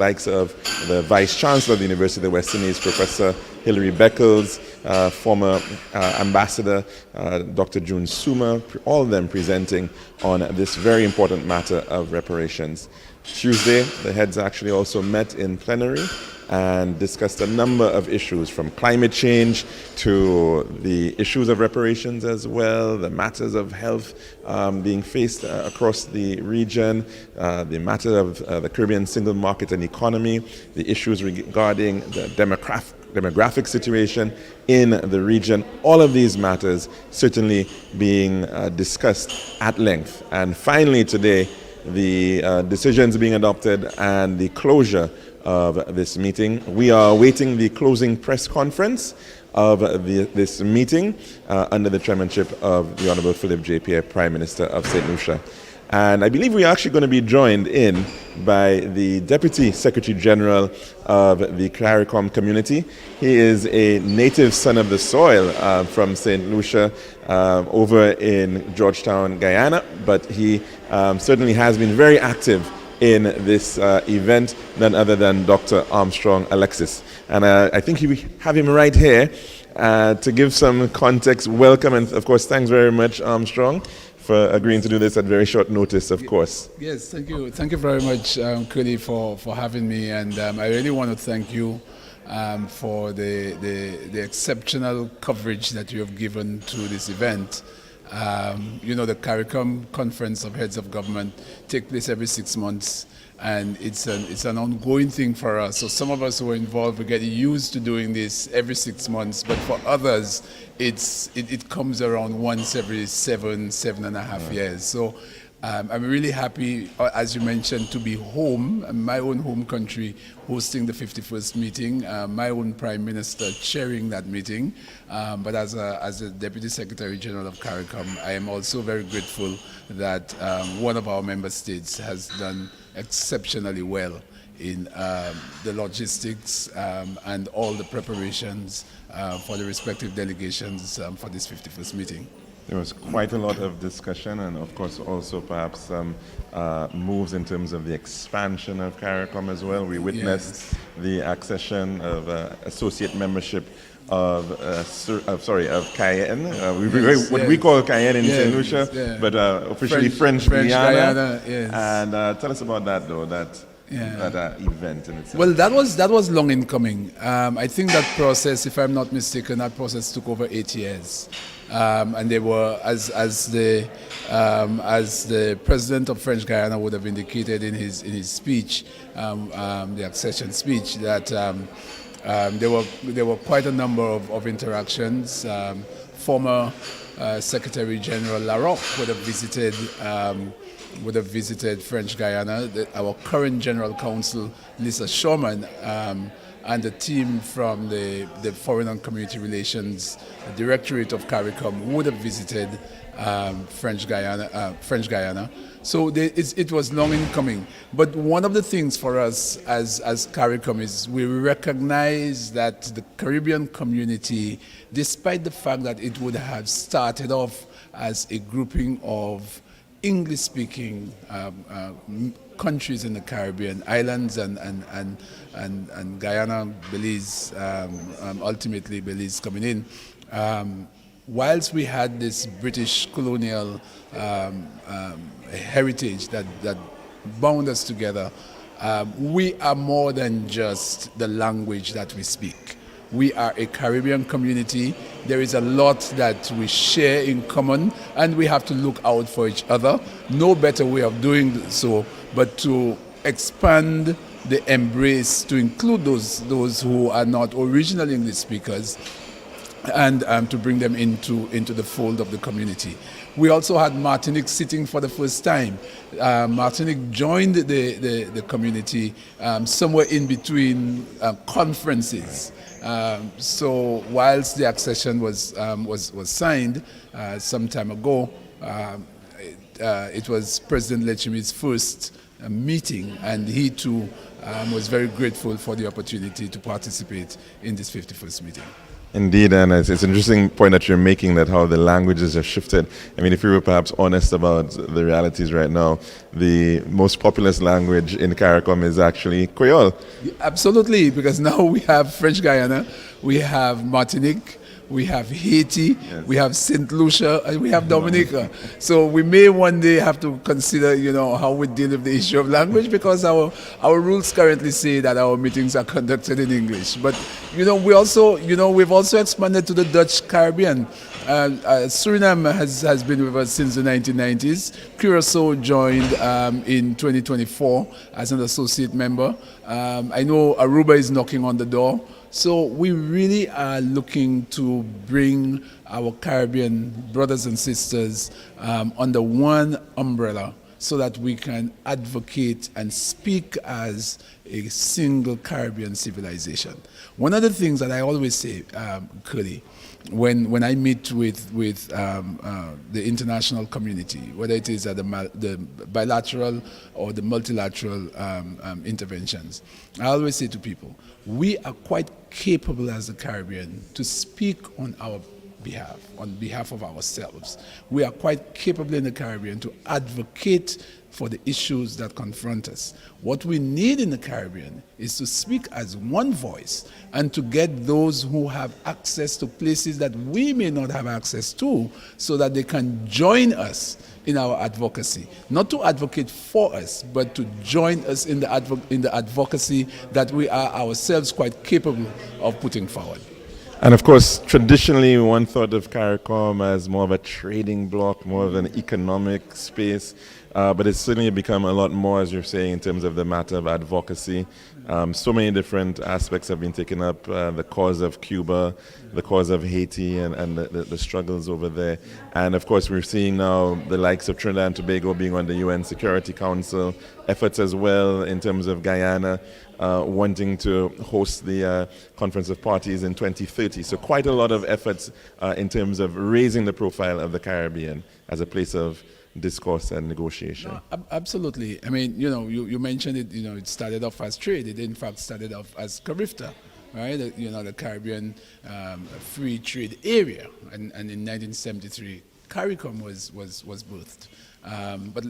likes of the Vice Chancellor of the University of the West Indies, Professor Hilary Beckles, former Ambassador Dr. June Suma, all of them presenting on this very important matter of reparations. Tuesday, the heads actually also met in plenary and discussed a number of issues, from climate change to the issues of reparations as well, the matters of health being faced across the region, the matter of the Caribbean single market and economy, the issues regarding the demographic situation in the region. All of these matters certainly being discussed at length. And finally today, the decisions being adopted and the closure of this meeting. We are awaiting the closing press conference of this meeting under the chairmanship of the Honorable Philip J. Pierre, Prime Minister of St. Lucia. And I believe we are actually going to be joined in by the Deputy Secretary General of the CARICOM community. He is a native son of the soil from St. Lucia over in Georgetown, Guyana, but he certainly has been very active in this event, none other than Dr. Armstrong Alexis. And I think we have him right here to give some context. Welcome, and of course, thanks very much, Armstrong, for agreeing to do this at very short notice, of course. Yes, thank you. Thank you very much, Cody, for having me. And I really want to thank you for the exceptional coverage that you have given to this event. You know, the CARICOM Conference of Heads of Government takes place every 6 months, and it's an ongoing thing for us. So some of us who are involved, we get used to doing this every 6 months, but for others, it comes around once every 7.5 years. So I'm really happy, as you mentioned, to be home, my own home country, hosting the 51st meeting, my own Prime Minister chairing that meeting. But as a Deputy Secretary General of CARICOM, I am also very grateful that one of our member states has done exceptionally well in the logistics and all the preparations for the respective delegations for this 51st meeting. There was quite a lot of discussion, and of course also perhaps some moves in terms of the expansion of CARICOM as well. We witnessed the accession of associate membership of Cayenne. What we call Cayenne in St. Lucia, but officially French Guyana. Yes. And tell us about that, though, that event in itself. Well, that was long in coming. I think that process, if I'm not mistaken, that process took over 8 years. And they were, as the president of French Guyana would have indicated in his speech, the accession speech, that there were quite a number of interactions. Former Secretary General Larocque would have visited French Guyana. Our current General Counsel, Lisa Shorman, and the team from the Foreign and Community Relations Directorate of CARICOM would have visited French Guyana. So it was long in coming. But one of the things for us as CARICOM is we recognize that the Caribbean community, despite the fact that it would have started off as a grouping of English-speaking countries in the Caribbean, islands and Guyana, Belize, ultimately Belize coming in. Whilst we had this British colonial heritage that bound us together, we are more than just the language that we speak. We are a Caribbean community. There is a lot that we share in common, and we have to look out for each other. No better way of doing so but to expand the embrace to include those who are not original English speakers, and to bring them into the fold of the community. We also had Martinique sitting for the first time. Martinique joined the community somewhere in between conferences. So whilst the accession was signed some time ago, it was President Lechimi's first meeting, and he too was very grateful for the opportunity to participate in this 51st meeting. Indeed, and it's an interesting point that you're making, that how the languages have shifted. I mean, if we were perhaps honest about the realities right now, the most populous language in CARICOM is actually Creole. Absolutely, because now we have French Guyana, we have Martinique, we have Haiti, Yes. we have St. Lucia, and we have Dominica. So we may one day have to consider, how we deal with the issue of language, because our rules currently say that our meetings are conducted in English. But we also, we've also expanded to the Dutch Caribbean. Suriname has been with us since the 1990s. Curacao joined in 2024 as an associate member. I know Aruba is knocking on the door. So we really are looking to bring our Caribbean brothers and sisters under one umbrella, so that we can advocate and speak as a single Caribbean civilization. One of the things that I always say, Curly, when I meet with the international community, whether it is at the bilateral or the multilateral interventions, I always say to people, we are quite capable as the Caribbean to speak on behalf of ourselves. We are quite capable in the Caribbean to advocate for the issues that confront us. What we need in the Caribbean is to speak as one voice, and to get those who have access to places that we may not have access to, so that they can join us in our advocacy. Not to advocate for us, but to join us in the advocacy that we are ourselves quite capable of putting forward. And of course, traditionally, one thought of CARICOM as more of a trading bloc, more of an economic space, but it's certainly become a lot more, as you're saying, in terms of the matter of advocacy. So many different aspects have been taken up, the cause of Cuba, the cause of Haiti, and the struggles over there. And of course, we're seeing now the likes of Trinidad and Tobago being on the UN Security Council, efforts as well in terms of Guyana wanting to host the Conference of Parties in 2030. So quite a lot of efforts in terms of raising the profile of the Caribbean as a place of discourse and negotiation. No, absolutely. I mean, you mentioned it, it started off as trade. It in fact started off as CARIFTA, right? The Caribbean Free Trade Area. And in 1973, CARICOM was birthed.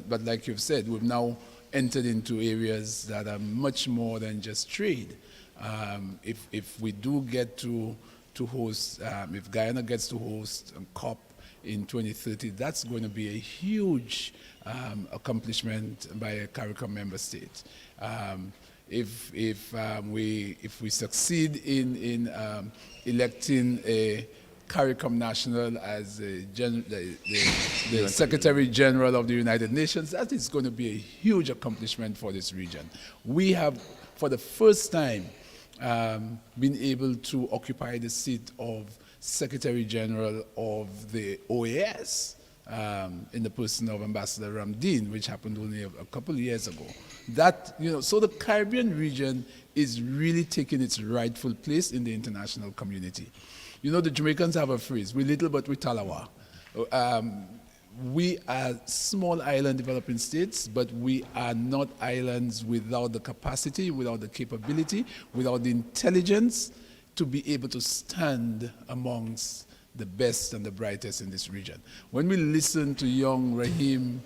But like you've said, we've now entered into areas that are much more than just trade. If we do get to host, if Guyana gets to host COP in 2030, that's going to be a huge accomplishment by a CARICOM member state. If we succeed in electing a CARICOM National as the Secretary General of the United Nations, that is going to be a huge accomplishment for this region. We have, for the first time, been able to occupy the seat of Secretary General of the OAS in the person of Ambassador Ramdeen, which happened only a couple of years ago. So the Caribbean region is really taking its rightful place in the international community. The Jamaicans have a phrase, we little but we talawa. We are small island developing states, but we are not islands without the capacity, without the capability, without the intelligence to be able to stand amongst the best and the brightest in this region. When we listen to young Raheem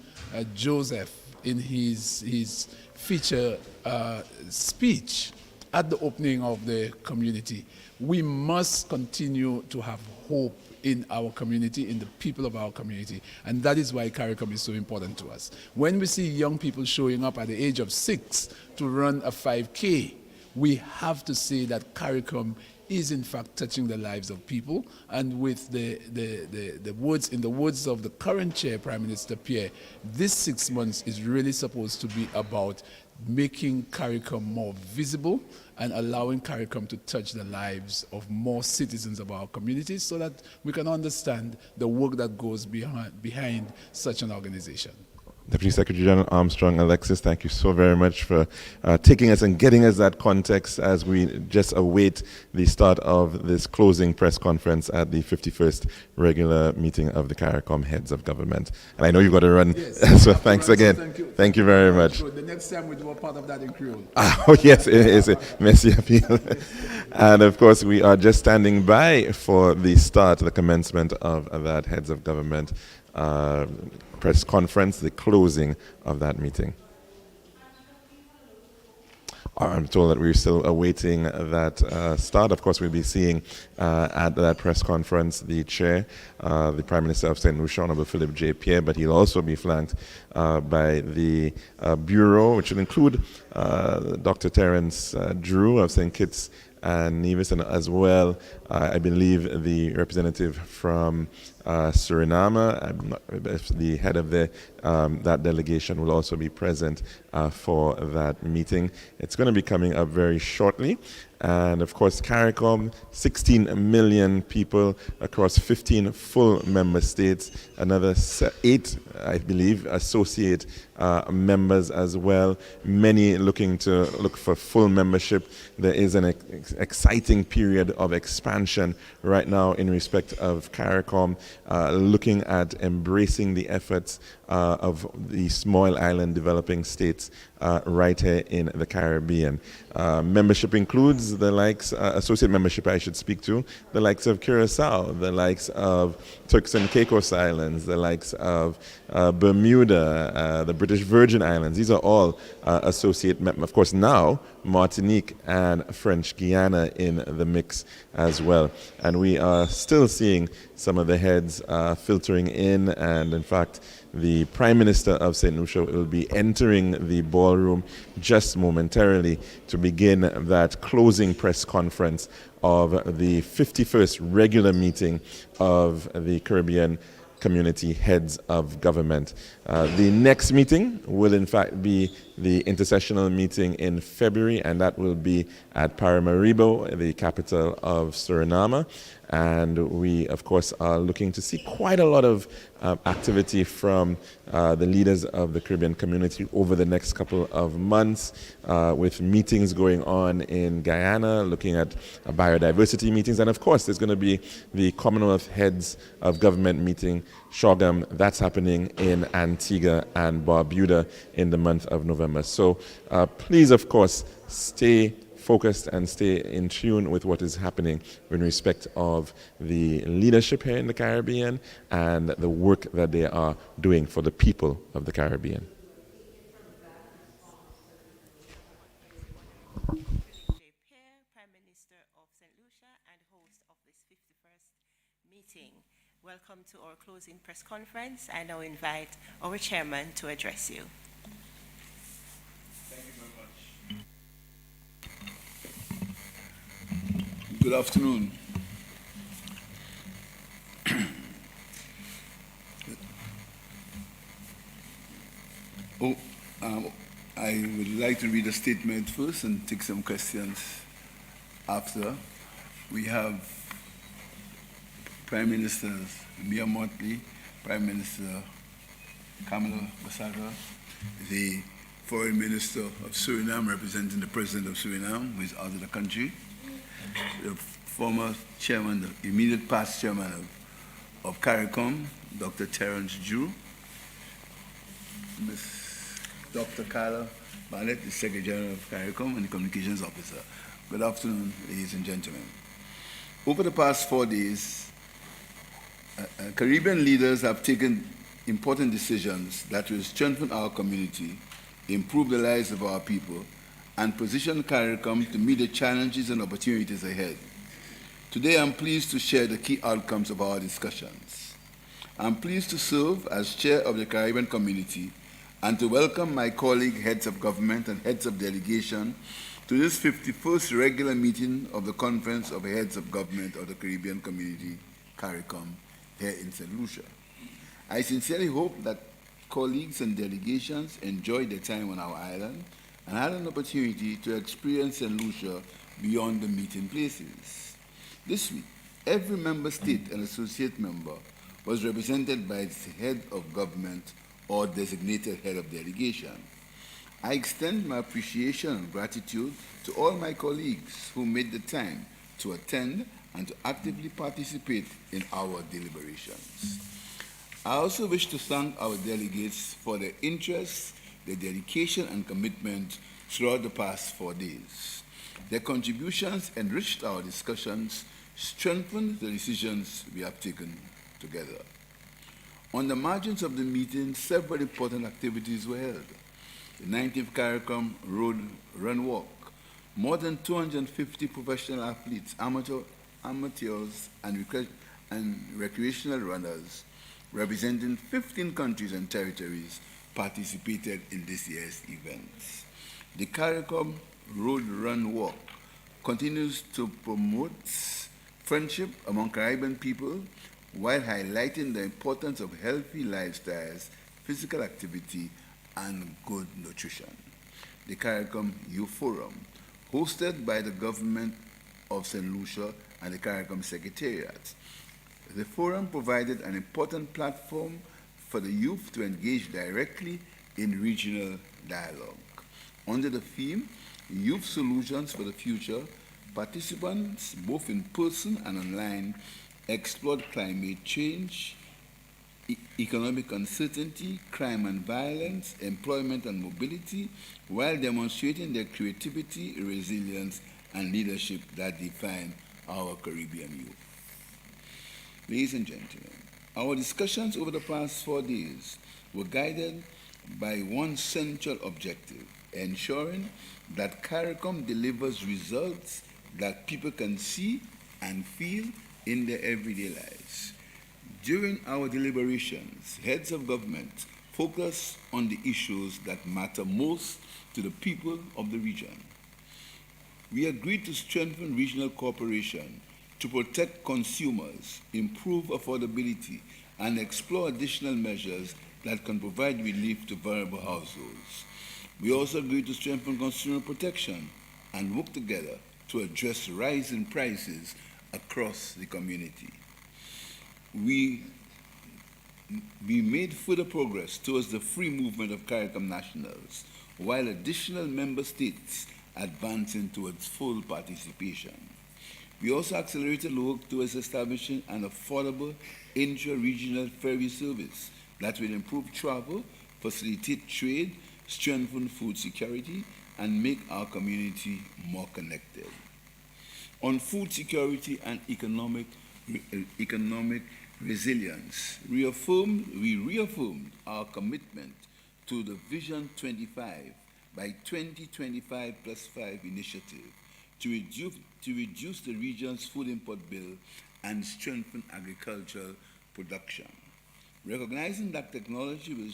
Joseph in his feature speech at the opening of the community, we must continue to have hope in our community, in the people of our community. And that is why CARICOM is so important to us. When we see young people showing up at the age of 6 to run a 5K, we have to say that CARICOM is in fact touching the lives of people. And with the words, in the words of the current chair, Prime Minister Pierre, this 6 months is really supposed to be about making CARICOM more visible and allowing CARICOM to touch the lives of more citizens of our communities, so that we can understand the work that goes behind such an organization. Deputy Secretary General Armstrong Alexis, thank you so very much for taking us and getting us that context as we just await the start of this closing press conference at the 51st regular meeting of the CARICOM Heads of Government. And I know you've got to run, yes, so thanks again. Thank you very much. The next time we do a part of that in Creole. Oh yes, it is a messy appeal. And of course, we are just standing by for the start, the commencement of that Heads of Government press conference, the closing of that meeting. I'm told that we're still awaiting that start. Of course, we'll be seeing at that press conference the chair, the Prime Minister of St. Lucia, Honorable Philip J. Pierre, but he'll also be flanked by the Bureau, which will include Dr. Terence Drew of St. Kitts and Nevis, and as well, I believe the representative from Suriname, the head of that delegation, will also be present for that meeting. It's going to be coming up very shortly. And of course, CARICOM, 16 million people across 15 full member states, another 8, I believe, associate members as well, many looking for full membership. There is an exciting period of expansion right now in respect of CARICOM, looking at embracing the efforts of the small island developing states right here in the Caribbean. Membership includes the likes, associate membership I should speak to, the likes of Curacao, the likes of Turks and Caicos Islands, the likes of Bermuda, the British Virgin Islands. These are all associate members. Of course, now Martinique and French Guiana in the mix as well. And we are still seeing some of the heads filtering in, and in fact, the Prime Minister of St. Lucia will be entering the ballroom just momentarily to begin that closing press conference of the 51st regular meeting of the Caribbean Community Heads of Government. The next meeting will in fact be the intercessional meeting in February, and that will be at Paramaribo, the capital of Suriname. And we, of course, are looking to see quite a lot of activity from the leaders of the Caribbean community over the next couple of months, with meetings going on in Guyana, looking at biodiversity meetings. And of course, there's going to be the Commonwealth Heads of Government meeting, SHOGM, that's happening in Antigua and Barbuda in the month of November. So please, of course, stay focused and stay in tune with what is happening in respect of the leadership here in the Caribbean and the work that they are doing for the people of the Caribbean. Prime Minister of St. Lucia and host of this 51st meeting. Welcome to our closing press conference, and I'll invite our chairman to address you. Thank you very much. Good afternoon. I would like to read a statement first and take some questions after. We have Prime Ministers Mia Motley, Prime Minister Kamala Masaka, the Foreign Minister of Suriname representing the President of Suriname, who is out of the country, the former chairman, the immediate past chairman of CARICOM, Dr. Terence Drew, Ms. Dr. Carla Barnett, the Secretary General of CARICOM and the Communications Officer. Good afternoon, ladies and gentlemen. Over the past 4 days, Caribbean leaders have taken important decisions that will strengthen our community, improve the lives of our people, and position CARICOM to meet the challenges and opportunities ahead. Today, I'm pleased to share the key outcomes of our discussions. I'm pleased to serve as chair of the Caribbean community and to welcome my colleague heads of government and heads of delegation to this 51st regular meeting of the Conference of Heads of Government of the Caribbean Community, CARICOM, here in St. Lucia. I sincerely hope that colleagues and delegations enjoyed their time on our island and had an opportunity to experience St. Lucia beyond the meeting places. This week, every member state and associate member was represented by its head of government or designated head of delegation. I extend my appreciation and gratitude to all my colleagues who made the time to attend and to actively participate in our deliberations. I also wish to thank our delegates for their interest, their dedication, and commitment throughout the past 4 days. Their contributions enriched our discussions, strengthened the decisions we have taken together. On the margins of the meeting, several important activities were held. The 19th CARICOM Road Run Walk. More than 250 professional athletes, amateurs, and recreational runners representing 15 countries and territories participated in this year's events. The CARICOM Road Run Walk continues to promote friendship among Caribbean people while highlighting the importance of healthy lifestyles, physical activity, and good nutrition. The CARICOM Youth Forum, hosted by the government of St. Lucia and the CARICOM Secretariat. The forum provided an important platform for the youth to engage directly in regional dialogue. Under the theme, Youth Solutions for the Future, participants, both in person and online, explored climate change, economic uncertainty, crime and violence, employment and mobility, while demonstrating their creativity, resilience, and leadership that define our Caribbean youth. Ladies and gentlemen, our discussions over the past 4 days were guided by one central objective: ensuring that CARICOM delivers results that people can see and feel in their everyday lives. During our deliberations, heads of government focused on the issues that matter most to the people of the region. We agreed to strengthen regional cooperation to protect consumers, improve affordability, and explore additional measures that can provide relief to vulnerable households. We also agreed to strengthen consumer protection and work together to address rising prices across the community. We made further progress towards the free movement of CARICOM nationals, while additional member states advancing towards full participation. We also accelerated work towards establishing an affordable intra-regional ferry service that will improve travel, facilitate trade, strengthen food security, and make our community more connected. On food security and economic resilience, we reaffirmed our commitment to the Vision 25 by 2025 plus 5 initiative to reduce the region's food import bill and strengthen agricultural production. Recognizing that technology will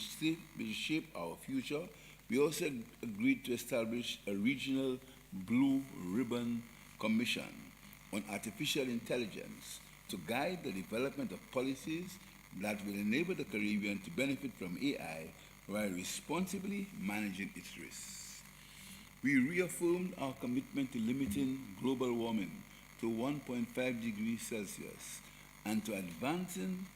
shape our future, we also agreed to establish a regional Blue Ribbon Commission on Artificial Intelligence to guide the development of policies that will enable the Caribbean to benefit from AI while responsibly managing its risks. We reaffirmed our commitment to limiting global warming to 1.5 degrees Celsius and to advancing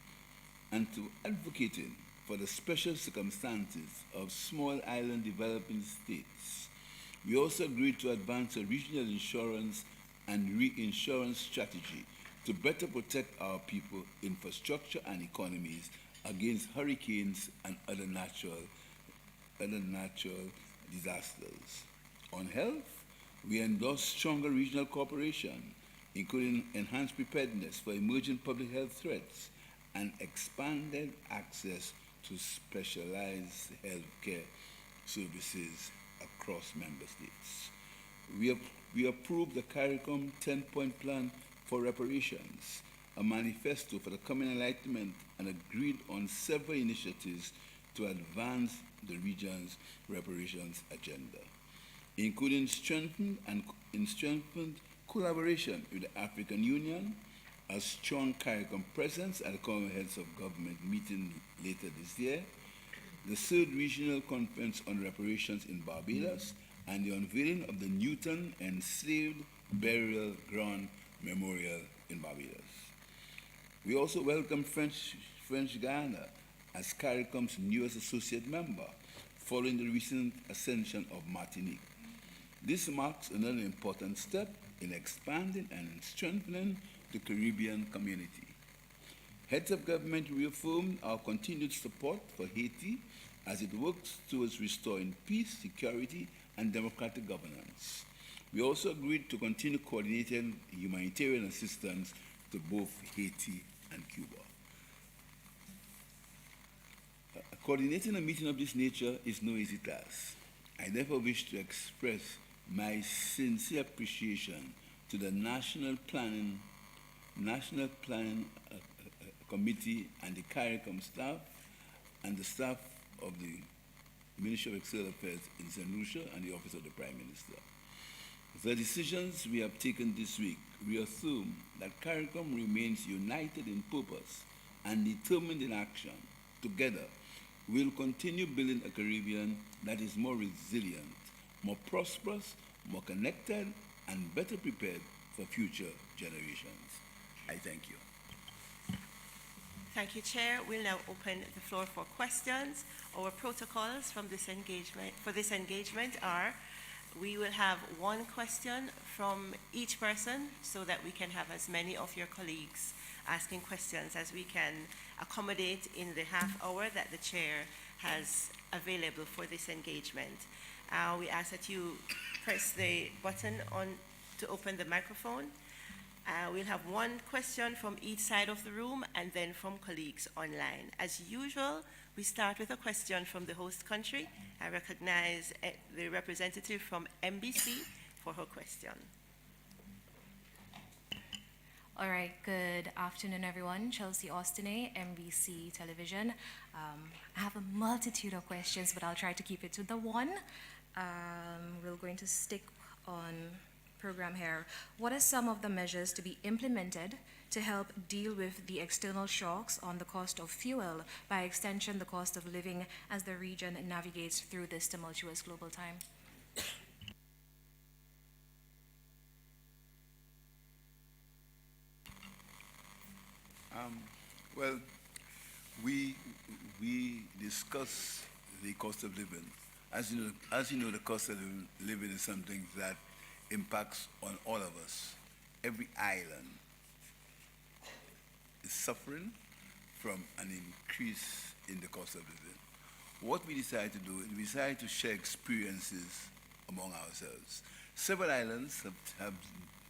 and to advocating for the special circumstances of small island developing states. We also agreed to advance a regional insurance and reinsurance strategy to better protect our people, infrastructure, and economies against hurricanes and other natural disasters. On health, we endorsed stronger regional cooperation, including enhanced preparedness for emerging public health threats and expanded access to specialized healthcare services across member states. We approved the CARICOM 10-point plan for reparations, a manifesto for the common enlightenment, and agreed on several initiatives to advance the region's reparations agenda, including strengthened collaboration with the African Union, a strong CARICOM presence at the Common Heads of Government meeting later this year, the third regional conference on reparations in Barbados, and the unveiling of the Newton Enslaved Burial Ground Memorial in Barbados. We also welcome French Guiana as CARICOM's newest associate member, following the recent ascension of Martinique. This marks another important step in expanding and strengthening the Caribbean community. Heads of government reaffirmed our continued support for Haiti as it works towards restoring peace, security, and democratic governance. We also agreed to continue coordinating humanitarian assistance to both Haiti and Cuba. Coordinating a meeting of this nature is no easy task. I therefore wish to express my sincere appreciation to the National Planning Committee and the CARICOM staff and the staff of the Ministry of External Affairs in St. Lucia and the Office of the Prime Minister. The decisions we have taken this week reaffirm that CARICOM remains united in purpose and determined in action. Together, we'll continue building a Caribbean that is more resilient, more prosperous, more connected, and better prepared for future generations. I thank you. Thank you, Chair. We'll now open the floor for questions. Our protocols from this engagement are: we will have one question from each person so that we can have as many of your colleagues asking questions as we can accommodate in the half hour that the Chair has available for this engagement. We ask that you press the button on to open the microphone. We'll have one question from each side of the room and then from colleagues online. As usual, we start with a question from the host country. I recognize the representative from MBC for her question. All right, good afternoon, everyone. Chelsea Austinay, MBC Television. I have a multitude of questions, but I'll try to keep it to the one. We're going to stick on program here. What are some of the measures to be implemented to help deal with the external shocks on the cost of fuel, by extension the cost of living, as the region navigates through this tumultuous global time? Well, we discuss the cost of living. As you know, the cost of living is something that impacts on all of us. Every island is suffering from an increase in the cost of living. What we decided to do is we decided to share experiences among ourselves. Several islands have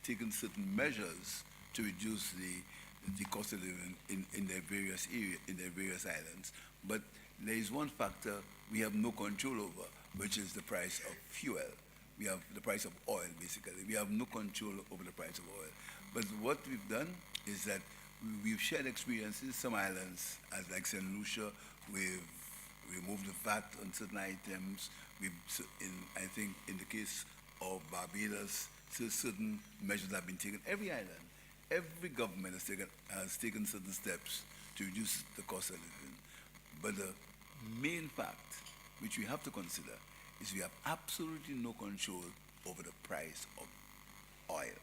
taken certain measures to reduce the cost of living in their various areas, in their various islands. But there is one factor we have no control over, which is the price of fuel. We have the price of oil, basically. We have no control over the price of oil. But what we've done is that we've shared experiences. Some islands, as like St. Lucia, we've removed the VAT on certain items. I think in the case of Barbados, certain measures have been taken. Every island, every government has taken certain steps to reduce the cost of living. But the main fact, which we have to consider, is we have absolutely no control over the price of oil.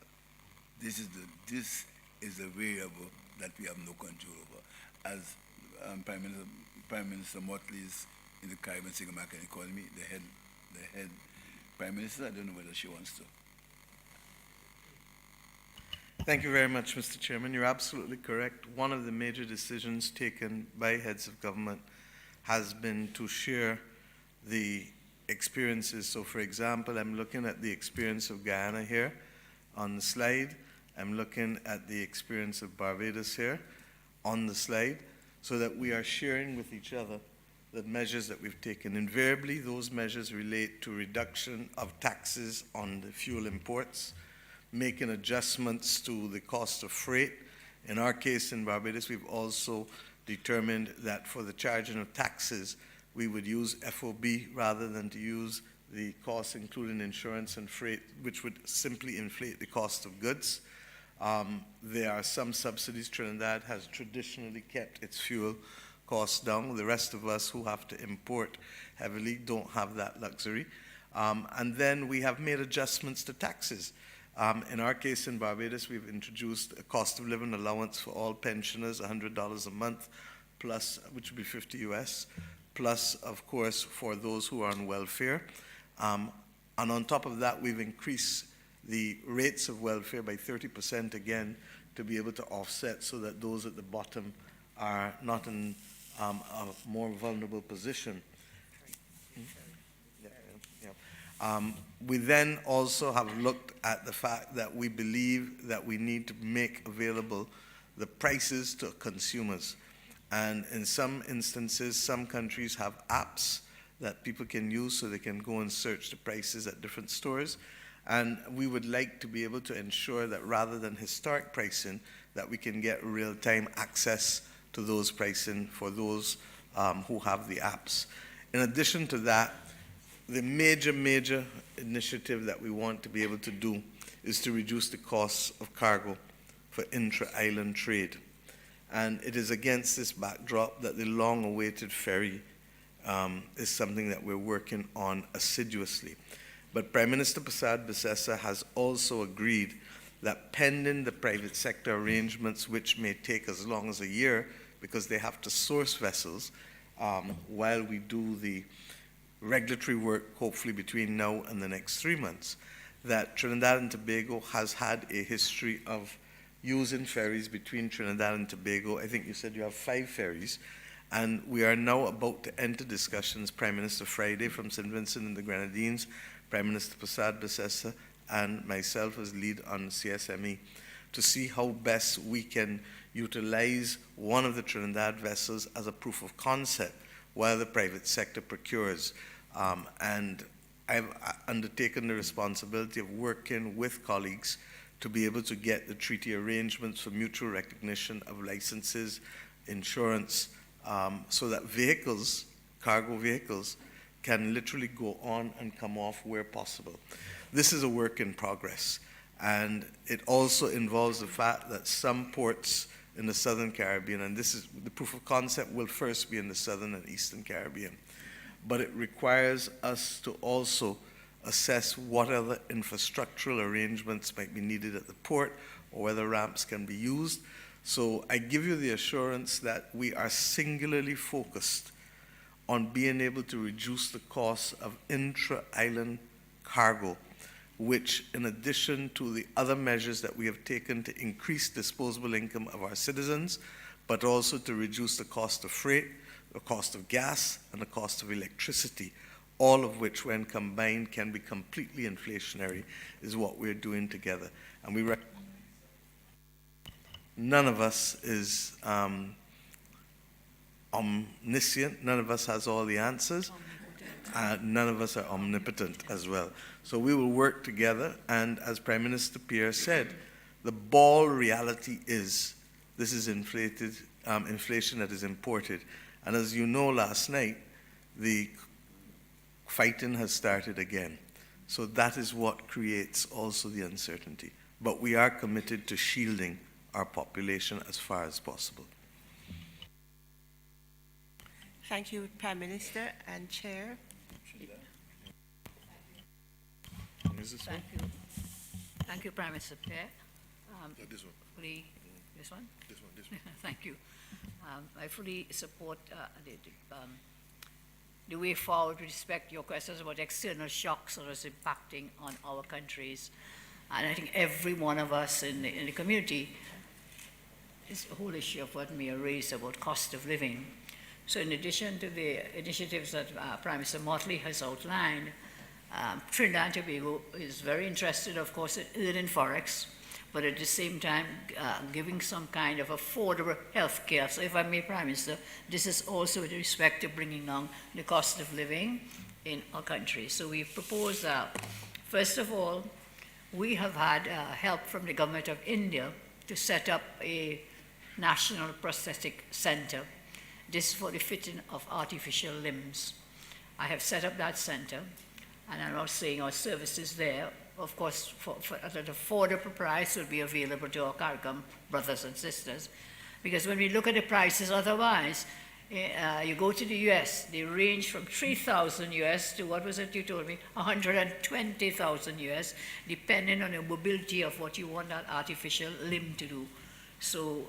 This is the variable that we have no control over. As Prime Minister Motley is in the Caribbean Single Market Economy, the head Prime Minister, I don't know whether she wants to. Thank you very much, Mr. Chairman. You're absolutely correct. One of the major decisions taken by heads of government has been to share the experiences. So, for example, I'm looking at the experience of Guyana here on the slide. I'm looking at the experience of Barbados here on the slide, so that we are sharing with each other the measures that we've taken. Invariably, those measures relate to reduction of taxes on the fuel imports, making adjustments to the cost of freight. In our case in Barbados, we've also determined that for the charging of taxes, we would use FOB rather than to use the costs including insurance and freight, which would simply inflate the cost of goods. There are some subsidies. Trinidad has traditionally kept its fuel costs down. The rest of us who have to import heavily don't have that luxury. And then we have made adjustments to taxes. In our case in Barbados, we've introduced a cost of living allowance for all pensioners, $100 a month, plus, which would be 50 US, plus, of course, for those who are on welfare. And on top of that, we've increased the rates of welfare by 30% again to be able to offset so that those at the bottom are not in a more vulnerable position. We then also have looked at the fact that we believe that we need to make available the prices to consumers. And in some instances, some countries have apps that people can use so they can go and search the prices at different stores. And we would like to be able to ensure that rather than historic pricing, that we can get real-time access to those pricing for those who have the apps. In addition to that, the major initiative that we want to be able to do is to reduce the costs of cargo for intra-island trade. And it is against this backdrop that the long-awaited ferry is something that we're working on assiduously. But Prime Minister Prasad Bisesa has also agreed that pending the private sector arrangements, which may take as long as a year because they have to source vessels, while we do the regulatory work, hopefully between now and the next 3 months, that Trinidad and Tobago has had a history of using ferries between Trinidad and Tobago. I think you said you have 5 ferries, and we are now about to enter discussions, Prime Minister Friday from St. Vincent and the Grenadines, Prime Minister Prasad Bisesa, and myself as lead on CSME, to see how best we can utilize one of the Trinidad vessels as a proof of concept while the private sector procures. And I've undertaken the responsibility of working with colleagues to be able to get the treaty arrangements for mutual recognition of licenses, insurance, so that vehicles, cargo vehicles, can literally go on and come off where possible. This is a work in progress, and it also involves the fact that some ports in the Southern Caribbean, and this is the proof of concept will first be in the Southern and Eastern Caribbean, but it requires us to also assess what other infrastructural arrangements might be needed at the port or whether ramps can be used. So I give you the assurance that we are singularly focused on being able to reduce the cost of intra-island cargo, which, in addition to the other measures that we have taken to increase disposable income of our citizens, but also to reduce the cost of freight, the cost of gas, and the cost of electricity, all of which, when combined, can be completely inflationary, is what we're doing together. And we none of us is omniscient, none of us has all the answers, none of us are omnipotent as well. So we will work together, and as Prime Minister Pierre said, the ball reality is this is inflation that is imported. And as you know, last night, the fighting has started again. So that is what creates also the uncertainty. But we are committed to shielding our population as far as possible. Thank you, Prime Minister and Chair. Thank you. Thank you, Prime Minister Pierre. This one. This one? This one. Thank you. I fully support the way forward with respect to your questions about external shocks that is impacting on our countries. And I think every one of us in the community, is the whole issue of what Mayor raised about cost of living. So in addition to the initiatives that Prime Minister Motley has outlined, Trinidad and Tobago is very interested, of course, in earning forex, but at the same time giving some kind of affordable health care. So if I may, Prime Minister, this is also with respect to bringing down the cost of living in our country. So we've proposed, first of all, we have had help from the government of India to set up a national prosthetic center. This is for the fitting of artificial limbs. I have set up that center, and I'm not saying our services there, of course, at an affordable price will be available to our CARICOM brothers and sisters. Because when we look at the prices otherwise, you go to the US, they range from 3,000 US to, what was it you told me, 120,000 US, depending on the mobility of what you want that artificial limb to do. So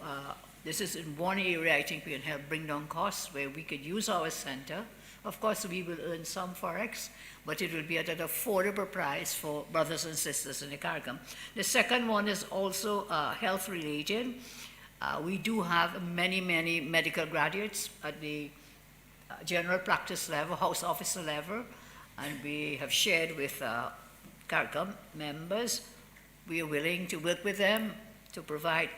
this is in one area I think we can help bring down costs where we could use our center. Of course, we will earn some forex, but it will be at an affordable price for brothers and sisters in the CARICOM. The second one is also health related. We do have many medical graduates at the general practice level, house officer level, and we have shared with CARICOM members. We are willing to work with them to provide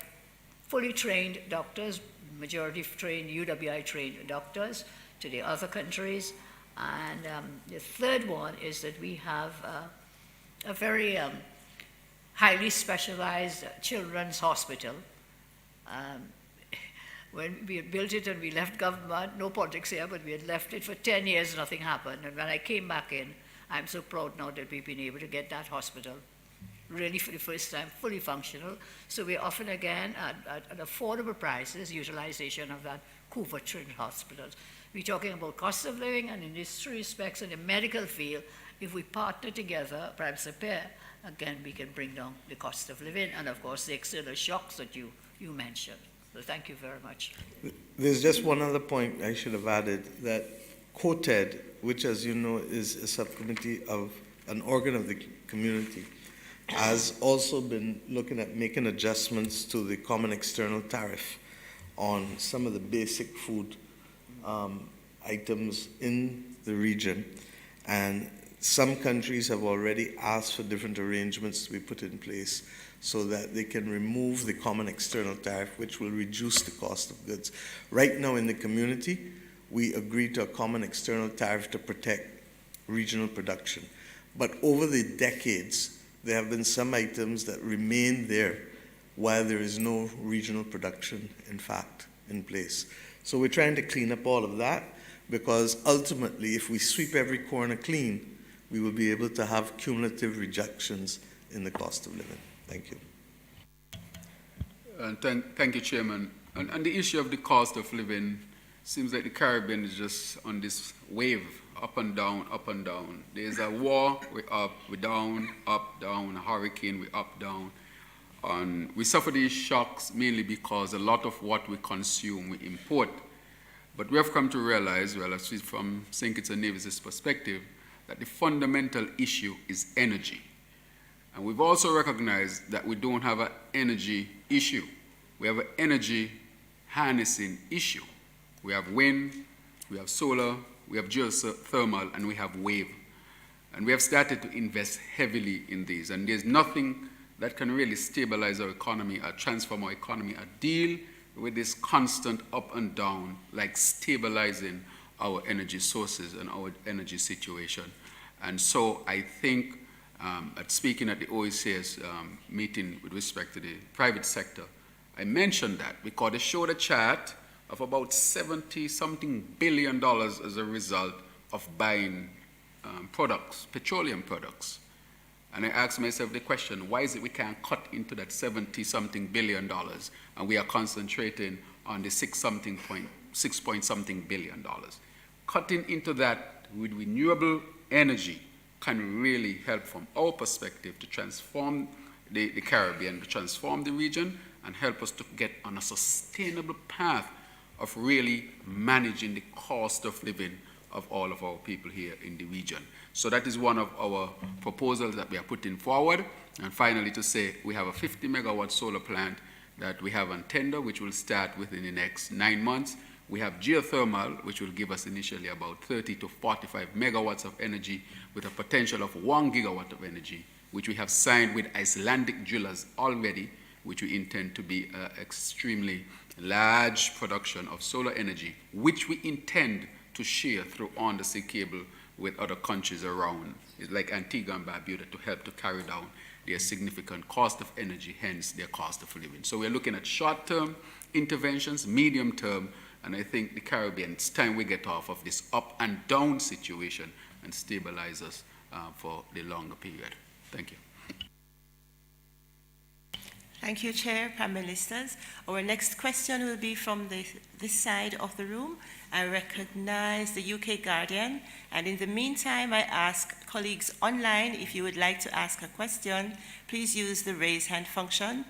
fully trained doctors, majority trained, UWI trained doctors to the other countries. And the third one is that we have a very highly specialized children's hospital. When we had built it and we left government, no politics here, but we had left it for 10 years, nothing happened. And when I came back in, I'm so proud now that we've been able to get that hospital really for the first time, fully functional. So we're offering again at affordable prices, utilization of that Cooper Children's Hospital. We're talking about cost of living, and in these three respects in the medical field, if we partner together, perhaps a pair, again, we can bring down the cost of living and, of course, the external shocks that you mentioned. So thank you very much. There's just one other point I should have added, that COTED, which, as you know, is a subcommittee of an organ of the community, has also been looking at making adjustments to the common external tariff on some of the basic food items in the region. And some countries have already asked for different arrangements to be put in place so that they can remove the common external tariff, which will reduce the cost of goods. Right now in the community, we agree to a common external tariff to protect regional production. But over the decades, there have been some items that remain there while there is no regional production, in fact, in place. So we're trying to clean up all of that, because ultimately, if we sweep every corner clean, we will be able to have cumulative reductions in the cost of living. Thank you. Thank you, Chairman. And the issue of the cost of living, seems like the Caribbean is just on this wave, up and down, up and down. There's a war, we're up, we're down, up, down, a hurricane, we're up, down. And we suffer these shocks mainly because a lot of what we consume, we import. But we have come to realize, well, as from St. Kitts and Nevis' perspective, that the fundamental issue is energy. And we've also recognized that we don't have an energy issue. We have an energy harnessing issue. We have wind, we have solar, we have geothermal, and we have wave. And we have started to invest heavily in these. And there's nothing that can really stabilize our economy or transform our economy or deal with this constant up and down, like stabilizing our energy sources and our energy situation. And so I think, speaking at the OECS meeting with respect to the private sector, I mentioned that because they showed a chart of about $70-something billion as a result of buying products, petroleum products. And I asked myself the question, why is it we can't cut into that $70-something billion and we are concentrating on the $6-point-something billion? Cutting into that with renewable energy can really help from our perspective to transform the Caribbean, to transform the region, and help us to get on a sustainable path of really managing the cost of living of all of our people here in the region. So that is one of our proposals that we are putting forward. And finally, to say we have a 50 megawatt solar plant that we have on tender, which will start within the next 9 months. We have geothermal, which will give us initially about 30 to 45 megawatts of energy with a potential of 1 gigawatt of energy, which we have signed with Icelandic drillers already, which we intend to be an extremely large production of solar energy, which we intend to share through undersea cable with other countries around, like Antigua and Barbuda, to help to carry down their significant cost of energy, hence their cost of living. So we're looking at short-term interventions, medium-term, and I think the Caribbean, it's time we get off of this up and down situation and stabilize us for the longer period. Thank you. Thank you, Chair, Prime Ministers. Our next question will be from this side of the room. I recognize the UK Guardian, and in the meantime, I ask colleagues online, if you would like to ask a question, please use the raise hand function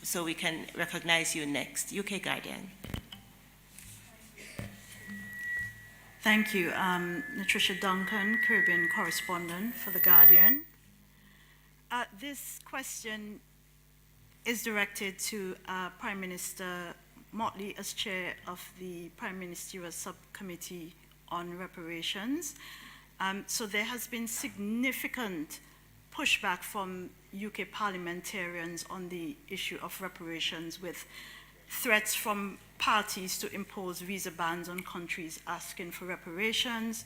so we can recognize you next. UK Guardian. Thank you. Natricia Duncan, Caribbean correspondent for The Guardian. This question is directed to Prime Minister Motley as chair of the Prime Ministerial Subcommittee on Reparations. So there has been significant pushback from UK parliamentarians on the issue of reparations, with threats from parties to impose visa bans on countries asking for reparations.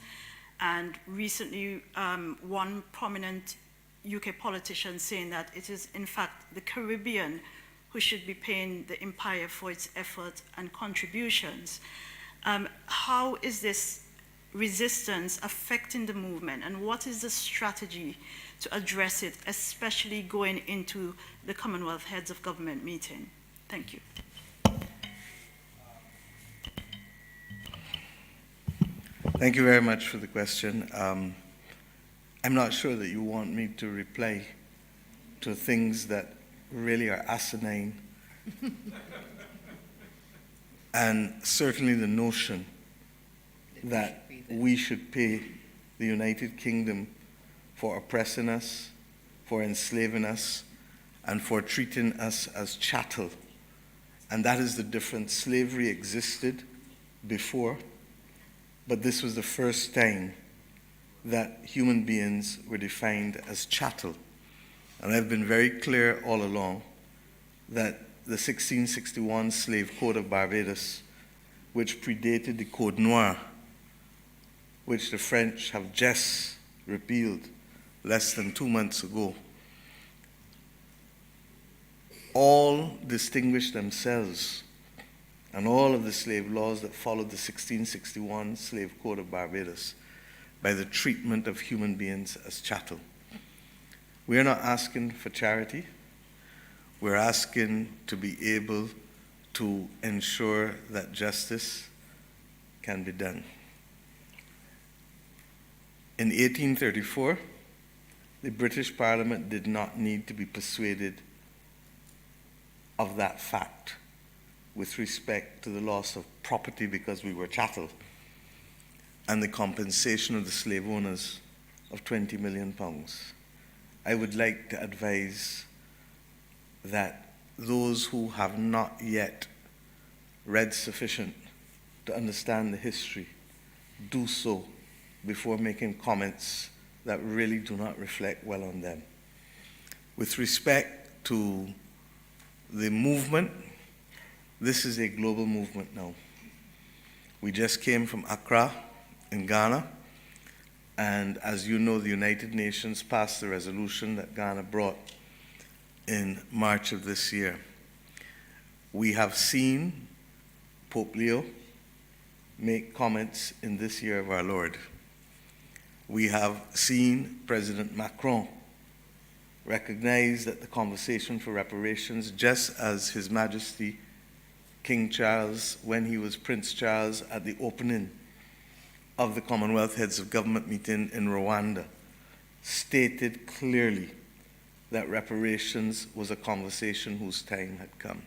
And recently, one prominent UK politician saying that it is, in fact, the Caribbean who should be paying the empire for its effort and contributions. How is this resistance affecting the movement, and what is the strategy to address it, especially going into the Commonwealth Heads of Government meeting? Thank you. Thank you very much for the question. I'm not sure that you want me to reply to things that really are asinine. And certainly the notion that we should pay the United Kingdom for oppressing us, for enslaving us, and for treating us as chattel. And that is the difference. Slavery existed before, but this was the first time that human beings were defined as chattel. And I've been very clear all along that the 1661 Slave Code of Barbados, which predated the Code Noir, which the French have just repealed less than 2 months ago, all distinguished themselves, and all of the slave laws that followed the 1661 Slave Code of Barbados, by the treatment of human beings as chattel. We are not asking for charity. We're asking to be able to ensure that justice can be done. In 1834, the British Parliament did not need to be persuaded of that fact with respect to the loss of property because we were chattel, and the compensation of the slave owners of £20 million. I would like to advise that those who have not yet read sufficient to understand the history do so before making comments that really do not reflect well on them. With respect to the movement, this is a global movement now. We just came from Accra in Ghana, and as you know, the United Nations passed the resolution that Ghana brought in March of this year. We have seen Pope Leo make comments in this year of our Lord. We have seen President Macron recognize that the conversation for reparations, just as His Majesty King Charles, when he was Prince Charles at the opening of the Commonwealth Heads of Government meeting in Rwanda, stated clearly that reparations was a conversation whose time had come.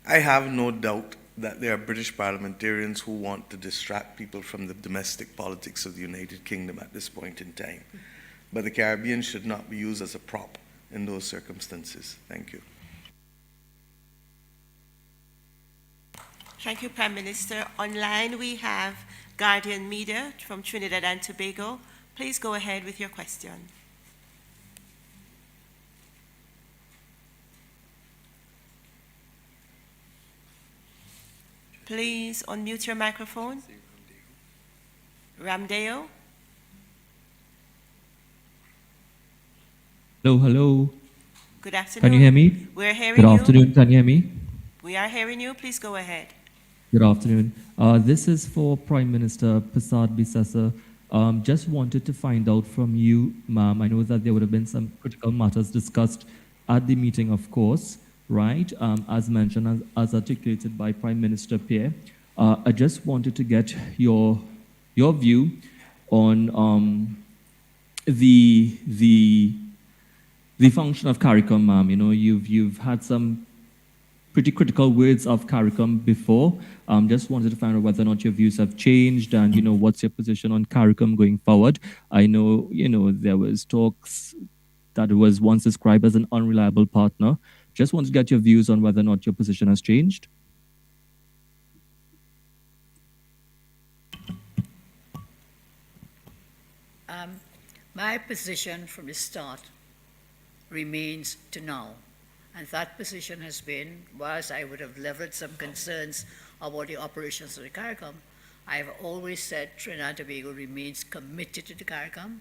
I have no doubt that there are British parliamentarians who want to distract people from the domestic politics of the United Kingdom at this point in time. But the Caribbean should not be used as a prop in those circumstances. Thank you. Thank you, Prime Minister. Online we have Guardian Media from Trinidad and Tobago. Please go ahead with your question. Please unmute your microphone. Ramdeo. Hello, hello. Good afternoon. Can you hear me? We're hearing Good you. afternoon. Can you hear me? We are hearing you. Please go ahead. Good afternoon. This is for Prime Minister Prasad Bisasa. Just wanted to find out from you, ma'am. I know that there would have been some critical matters discussed at the meeting, of course, right? As mentioned, as articulated by Prime Minister Pierre. I just wanted to get your view on the function of CARICOM, ma'am. You know, you've had some pretty critical words of CARICOM before. Just wanted to find out whether or not your views have changed, and what's your position on CARICOM going forward. I know there was talks that it was once described as an unreliable partner. Just wanted to get your views on whether or not your position has changed. My position from the start remains to now. And that position has been, whilst I would have leveled some concerns about the operations of the CARICOM, I have always said Trinidad and Tobago remains committed to the CARICOM.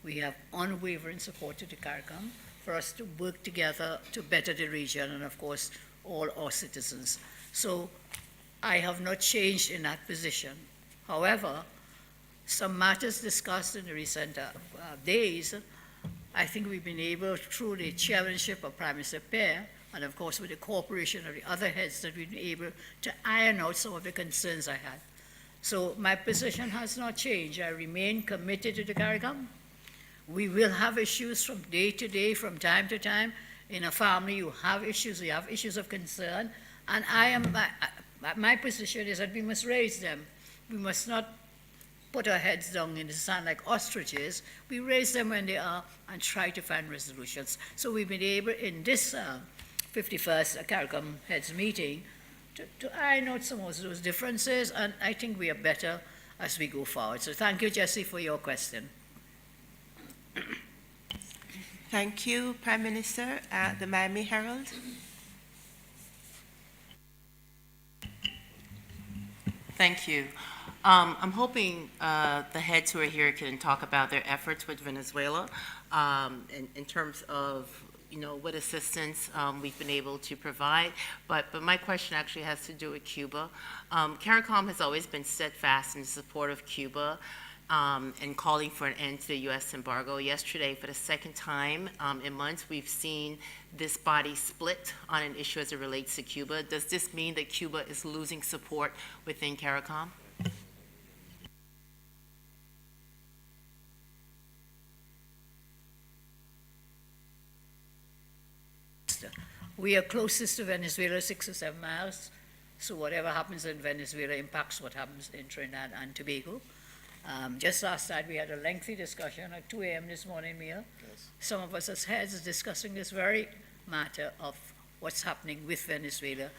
We have unwavering support to the CARICOM for us to work together to better the region and, of course, all our citizens. So I have not changed in that position. However, some matters discussed in the recent days, I think we've been able, through the chairmanship of Prime Minister Pear, and of course with the cooperation of the other heads, that we've been able to iron out some of the concerns I had. So my position has not changed. I remain committed to the CARICOM. We will have issues from day to day, from time to time. In a family, you have issues of concern, and my position is that we must raise them. We must not put our heads down in the sand like ostriches. We raise them when they are and try to find resolutions. So we've been able, in this 51st CARICOM heads meeting, to iron out some of those differences, and I think we are better as we go forward. So thank you, Jesse, for your question. Thank you, Prime Minister. The Miami Herald. Thank you. I'm hoping the heads who are here can talk about their efforts with Venezuela in terms of, what assistance we've been able to provide. But my question actually has to do with Cuba. CARICOM has always been steadfast in support of Cuba and calling for an end to the U.S. embargo. Yesterday, for the second time in months, we've seen this body split on an issue as it relates to Cuba. Does this mean that Cuba is losing support within CARICOM? We are closest to Venezuela, 6 or 7 miles, so whatever happens in Venezuela impacts what happens in Trinidad and Tobago. Just last night, we had a lengthy discussion at 2 a.m. this morning, Mia. Yes. Some of us as heads are discussing this very matter of what's happening with Venezuela,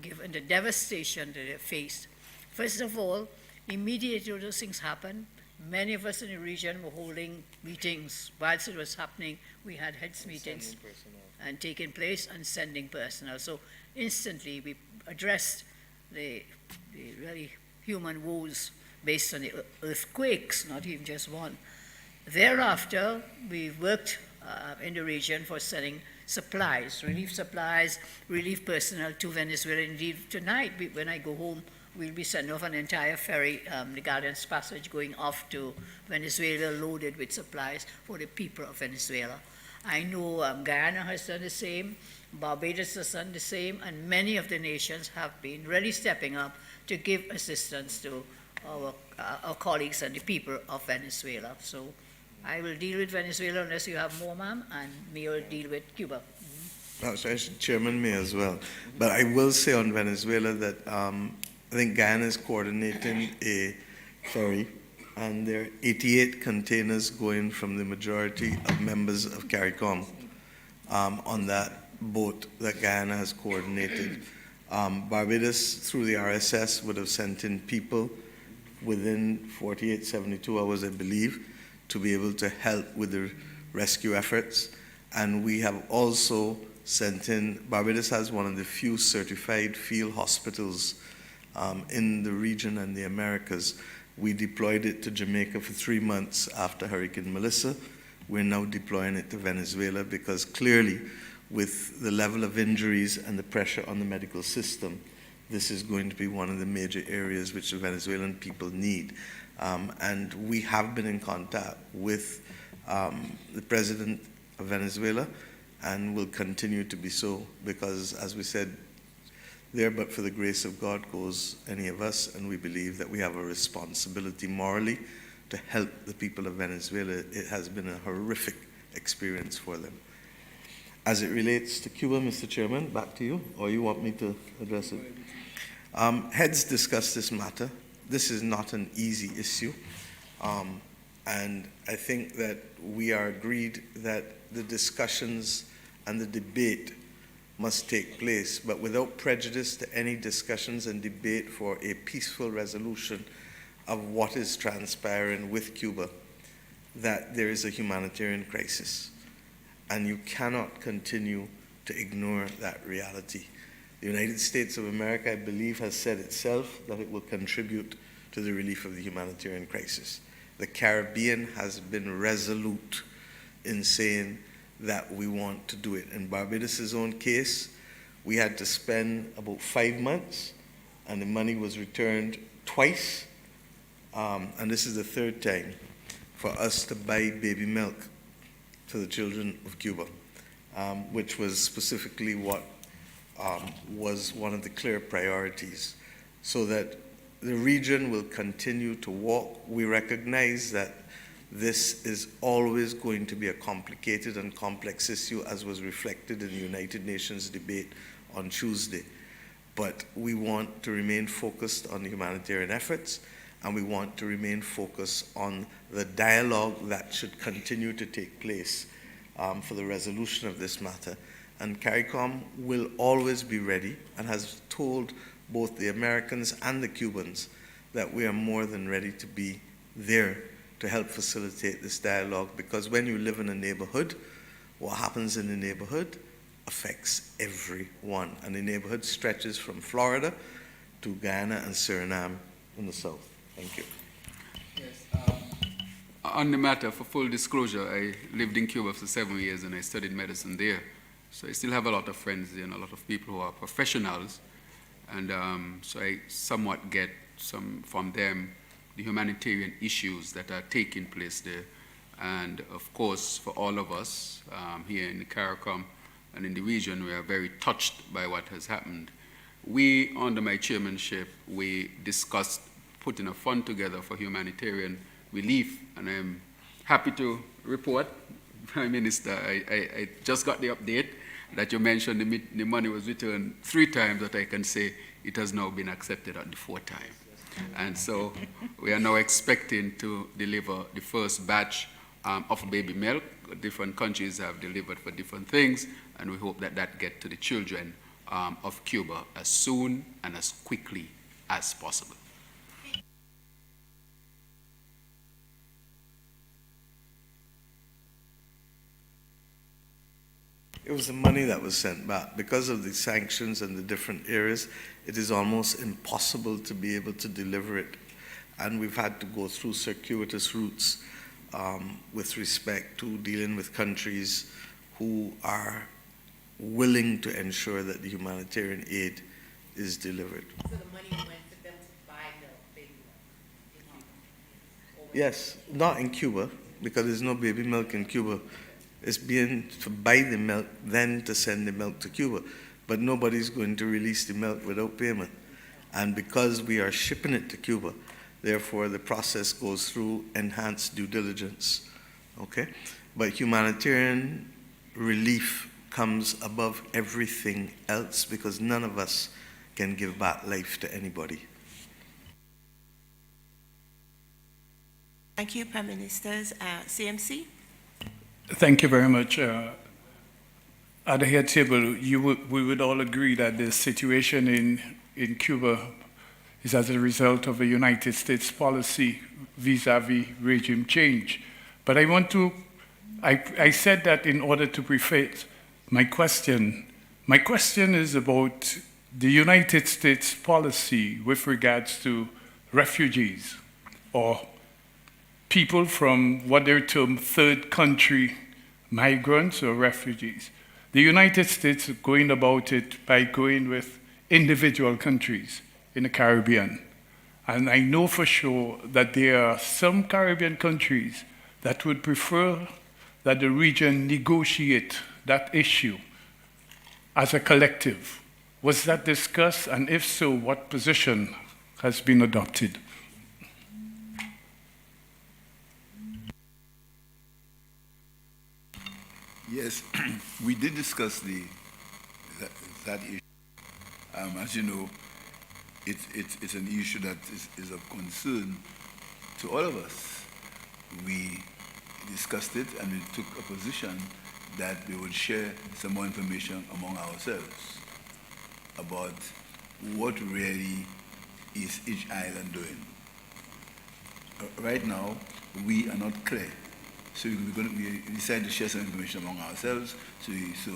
given the devastation that they faced. First of all, immediately those things happened, many of us in the region were holding meetings. Whilst it was happening, we had heads meetings and taking place and sending personnel. So instantly we addressed the really human woes based on the earthquakes, not even just one. Thereafter, we worked in the region for sending supplies, relief personnel to Venezuela. Indeed, tonight, when I go home, we'll be sending off an entire ferry, the Guardian's Passage, going off to Venezuela, loaded with supplies for the people of Venezuela. I know Guyana has done the same, Barbados has done the same, and many of the nations have been really stepping up to give assistance to our colleagues and the people of Venezuela. So I will deal with Venezuela unless you have more, ma'am, and me will deal with Cuba. Chairman, me as well. But I will say on Venezuela that I think Guyana is coordinating a ferry, and there are 88 containers going from the majority of members of CARICOM on that boat that Guyana has coordinated. Barbados, through the RSS, would have sent in people within 48, 72 hours, I believe, to be able to help with the rescue efforts. And we have also sent in, Barbados has one of the few certified field hospitals in the region and the Americas. We deployed it to Jamaica for 3 months after Hurricane Melissa. We're now deploying it to Venezuela because clearly, with the level of injuries and the pressure on the medical system, this is going to be one of the major areas which the Venezuelan people need. And we have been in contact with the president of Venezuela and will continue to be so because, as we said, there but for the grace of God goes any of us, and we believe that we have a responsibility morally to help the people of Venezuela. It has been a horrific experience for them. As it relates to Cuba, Mr. Chairman, back to you, or you want me to address it? Heads discussed this matter. This is not an easy issue, and I think that we are agreed that the discussions and the debate must take place, but without prejudice to any discussions and debate for a peaceful resolution of what is transpiring with Cuba. that there is a humanitarian crisis, and you cannot continue to ignore that reality. The United States of America, I believe, has said itself that it will contribute to the relief of the humanitarian crisis. The Caribbean has been resolute in saying that we want to do it. In Barbados' own case, we had to spend about 5 months, and the money was returned twice, and this is the third time, for us to buy baby milk for the children of Cuba, which was specifically what was one of the clear priorities, so that the region will continue to walk. We recognize that this is always going to be a complicated and complex issue, as was reflected in the United Nations debate on Tuesday. But we want to remain focused on the humanitarian efforts, and we want to remain focused on the dialogue that should continue to take place for the resolution of this matter. And CARICOM will always be ready and has told both the Americans and the Cubans that we are more than ready to be there to help facilitate this dialogue, because when you live in a neighborhood, what happens in the neighborhood affects everyone. And the neighborhood stretches from Florida to Guyana and Suriname in the south. Thank you. Yes, on the matter, for full disclosure, I lived in Cuba for 7 years and I studied medicine there. So I still have a lot of friends there and a lot of people who are professionals. And so I somewhat get from them the humanitarian issues that are taking place there. And of course, for all of us here in the CARICOM and in the region, we are very touched by what has happened. We, under my chairmanship, we discussed putting a fund together for humanitarian relief, and I'm happy to report, Prime Minister, I just got the update that you mentioned the money was returned 3 times, that I can say it has now been accepted at the 4th time. And so we are now expecting to deliver the first batch of baby milk. Different countries have delivered for different things, and we hope that that gets to the children of Cuba as soon and as quickly as possible. It was the money that was sent back. Because of the sanctions and the different areas, it is almost impossible to be able to deliver it. And we've had to go through circuitous routes with respect to dealing with countries who are willing to ensure that the humanitarian aid is delivered. So the money went to them to buy milk, baby milk? Yes, not in Cuba, because there's no baby milk in Cuba. It's being to buy the milk, then to send the milk to Cuba. But nobody's going to release the milk without payment. And because we are shipping it to Cuba, therefore the process goes through enhanced due diligence. Okay? But humanitarian relief comes above everything else, because none of us can give back life to anybody. Thank you, Prime Ministers. CMC? Thank you very much. At the head table, we would all agree that the situation in Cuba is as a result of a United States policy vis-a-vis regime change. But I said that in order to preface my question. My question is about the United States policy with regards to refugees, or people from what they term third country migrants or refugees. The United States is going about it by going with individual countries in the Caribbean. And I know for sure that there are some Caribbean countries that would prefer that the region negotiate that issue as a collective. Was that discussed? And if so, what position has been adopted? Yes, we did discuss that issue. As you know, it's an issue that is of concern to all of us. We discussed it and we took a position that we would share some more information among ourselves about what really is each island doing. Right now, we are not clear So we decided to share some information among ourselves, so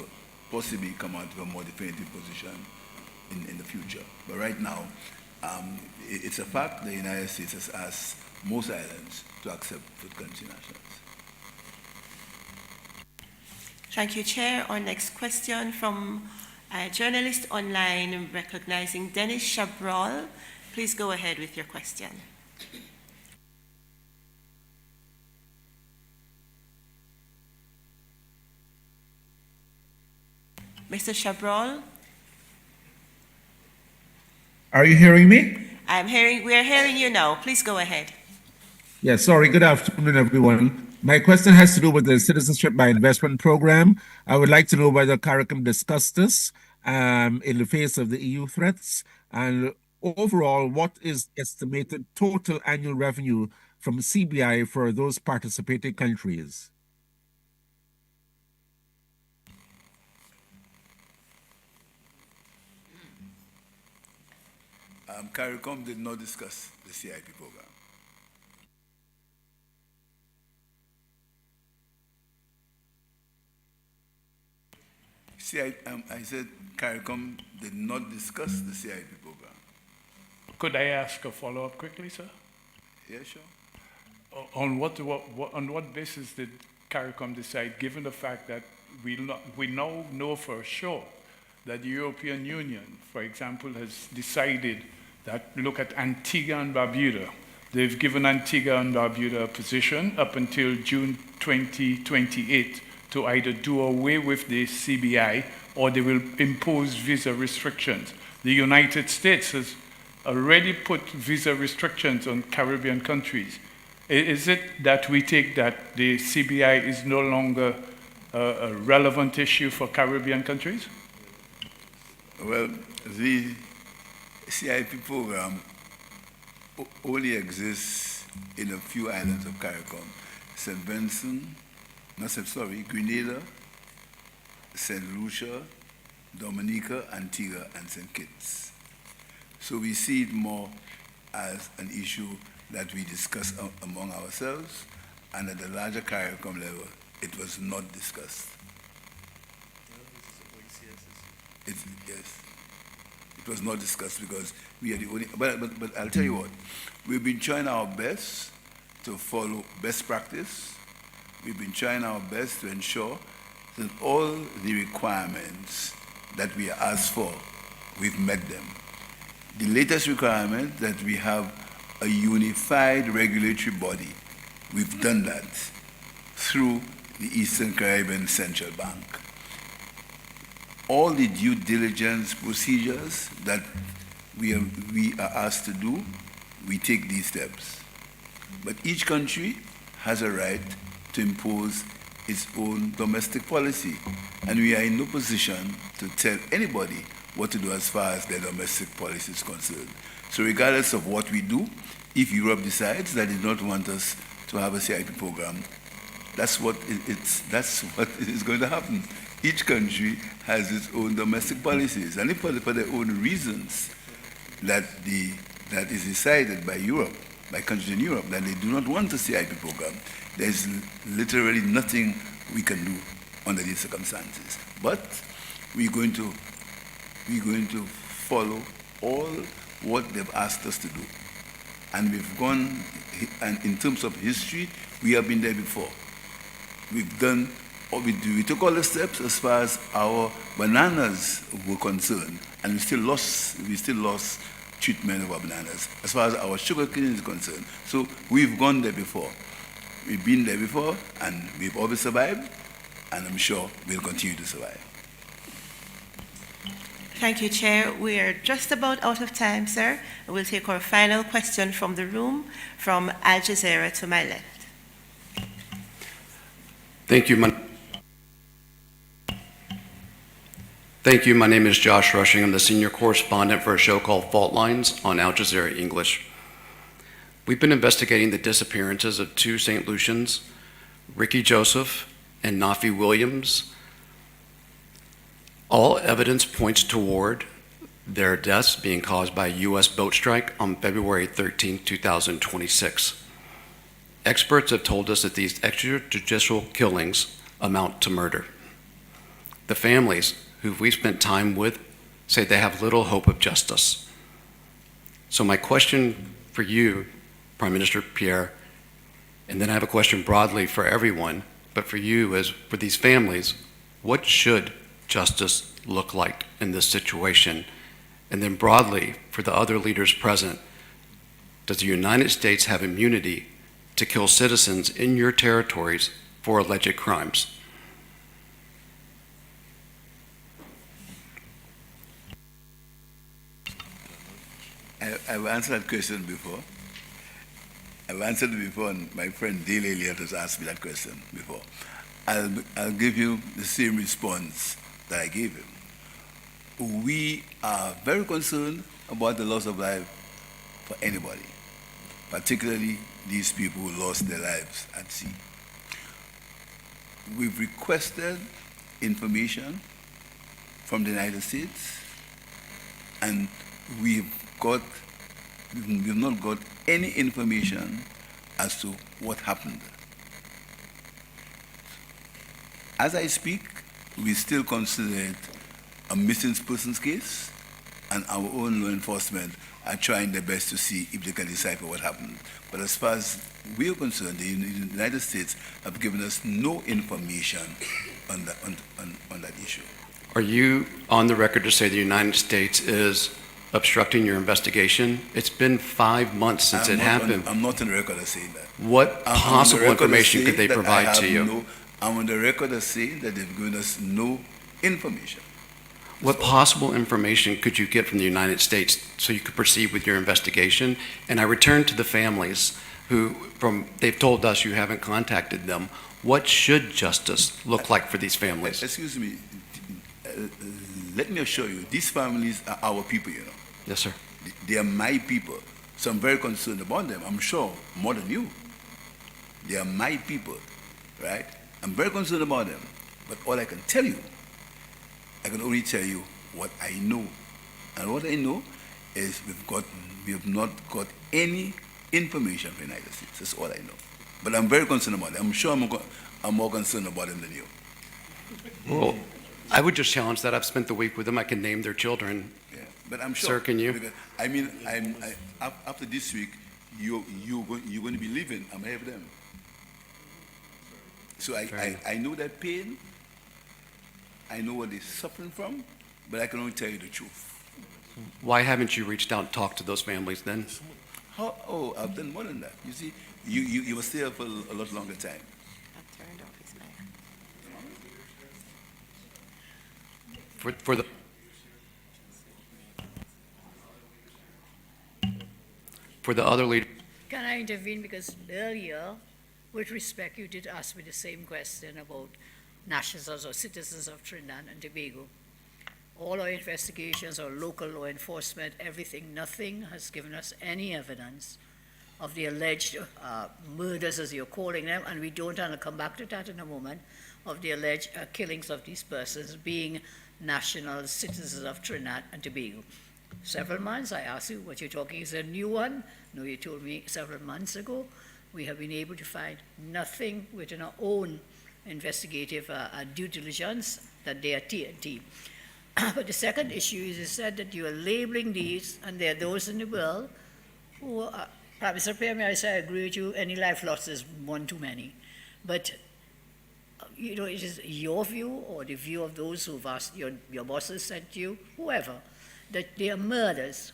possibly come out with a more definitive position in the future. But right now, it's a fact the United States has asked most islands to accept food country nationals. Thank you, Chair. Our next question from a journalist online recognizing Dennis Chabrol. Please go ahead with your question. Mr. Chabrol? Are you hearing me? We are hearing you now. Please go ahead. Yeah, sorry. Good afternoon, everyone. My question has to do with the Citizenship by Investment Program. I would like to know whether CARICOM discussed this in the face of the EU threats, and overall, what is estimated total annual revenue from CBI for those participating countries? CARICOM did not discuss the CIP program. I said CARICOM did not discuss the CIP program. Could I ask a follow-up quickly, sir? Yeah, sure. On what basis did CARICOM decide, given the fact that we now know for sure that the European Union, for example, has decided that, look at Antigua and Barbuda. They've given Antigua and Barbuda a position up until June 2028 to either do away with the CBI or they will impose visa restrictions. The United States has already put visa restrictions on Caribbean countries. Is it that we take that the CBI is no longer a relevant issue for Caribbean countries? Well, the CIP program only exists in a few islands of CARICOM. St. Vincent, Grenada, St. Lucia, Dominica, Antigua, and St. Kitts. So we see it more as an issue that we discuss among ourselves, and at the larger CARICOM level, it was not discussed. Yes, it was not discussed because we are the only, but I'll tell you what, we've been trying our best to follow best practice. We've been trying our best to ensure that all the requirements that we asked for, we've met them. The latest requirement that we have a unified regulatory body. We've done that through the Eastern Caribbean Central Bank. All the due diligence procedures that we are asked to do, we take these steps. But each country has a right to impose its own domestic policy, and we are in no position to tell anybody what to do as far as their domestic policy is concerned. So regardless of what we do, if Europe decides that they don't want us to have a CIP program, that's what is going to happen. Each country has its own domestic policies, and if for their own reasons that is decided by Europe, by countries in Europe, that they do not want a CIP program, there's literally nothing we can do under these circumstances. But we're going to follow all what they've asked us to do. And we've gone, and in terms of history, we have been there before. We've done what we do. We took all the steps as far as our bananas were concerned, and we still lost treatment of our bananas as far as our sugarcane is concerned. So we've gone there before. We've been there before, and we've always survived, and I'm sure we'll continue to survive. Thank you, Chair. We are just about out of time, sir. We'll take our final question from the room, from Al Jazeera to my left. Thank you. Thank you. My name is Josh Rushing. I'm the senior correspondent for a show called Fault Lines on Al Jazeera English. We've been investigating the disappearances of two St. Lucians, Ricky Joseph and Nafi Williams. All evidence points toward their deaths being caused by a U.S. boat strike on February 13, 2026. Experts have told us that these extrajudicial killings amount to murder. The families who we've spent time with say they have little hope of justice. So my question for you, Prime Minister Pierre, and then I have a question broadly for everyone, but for you is, for these families, what should justice look like in this situation? And then broadly, for the other leaders present, does the United States have immunity to kill citizens in your territories for alleged crimes? I've answered that question before. I've answered it before, and my friend Dale Elliott has asked me that question before. I'll give you the same response that I gave him. We are very concerned about the loss of life for anybody, particularly these people who lost their lives at sea. We've requested information from the United States, and we've not got any information as to what happened. As I speak, we still consider it a missing persons case, and our own law enforcement are trying their best to see if they can decipher what happened. But as far as we are concerned, the United States have given us no information on that issue. Are you on the record to say the United States is obstructing your investigation? It's been 5 months since it happened. I'm not on the record as saying that. What possible information could they provide to you? I'm on the record as saying that they've given us no information. What possible information could you get from the United States so you could proceed with your investigation? And I return to the families who, they've told us you haven't contacted them. What should justice look like for these families? Excuse me, let me assure you, these families are our people, you know. Yes, sir. They are my people, so I'm very concerned about them. I'm sure more than you. They are my people, right? I'm very concerned about them. But all I can tell you, I can only tell you what I know. And what I know is we have not got any information from the United States. That's all I know. But I'm very concerned about them. I'm sure I'm more concerned about them than you. Well, I would just challenge that. I've spent the week with them. I can name their children. Yeah, but I'm sure. Sir, can you? Because, I mean, after this week, you're going to be leaving. I'm ahead of them. So I know that pain. I know what they're suffering from, but I can only tell you the truth. Why haven't you reached out and talked to those families then? Oh, I've done more than that. You see, you were still for a lot longer time. For the other leaders. Can I intervene? Because earlier, with respect, you did ask me the same question about nationals or citizens of Trinidad and Tobago. All our investigations, our local law enforcement, everything, nothing has given us any evidence of the alleged murders, as you're calling them, and we don't, and I'll come back to that in a moment, of the alleged killings of these persons being national citizens of Trinidad and Tobago. Several months, I asked you, what you're talking is a new one? No, you told me several months ago. We have been able to find nothing within our own investigative due diligence that they are TNT. But the second issue is you said that you are labeling these, and there are those in the world who are, Prime Minister Pierre, I say I agree with you, any life lost is one too many. But, you know, it is your view or the view of those who've asked, your bosses sent you, whoever, that they are murders.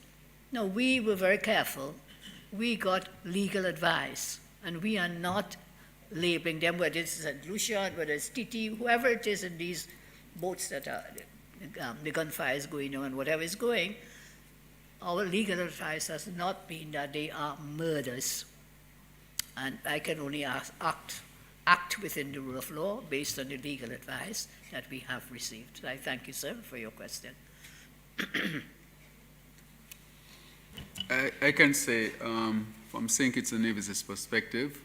No, we were very careful. We got legal advice, and we are not labeling them, whether it's St. Lucia, whether it's Titi, whoever it is in these boats that are, the gunfire is going on, whatever is going, our legal advice has not been that they are murders. And I can only act within the rule of law based on the legal advice that we have received. So I thank you, sir, for your question. I can say, from St. Kitts and Nevis's perspective,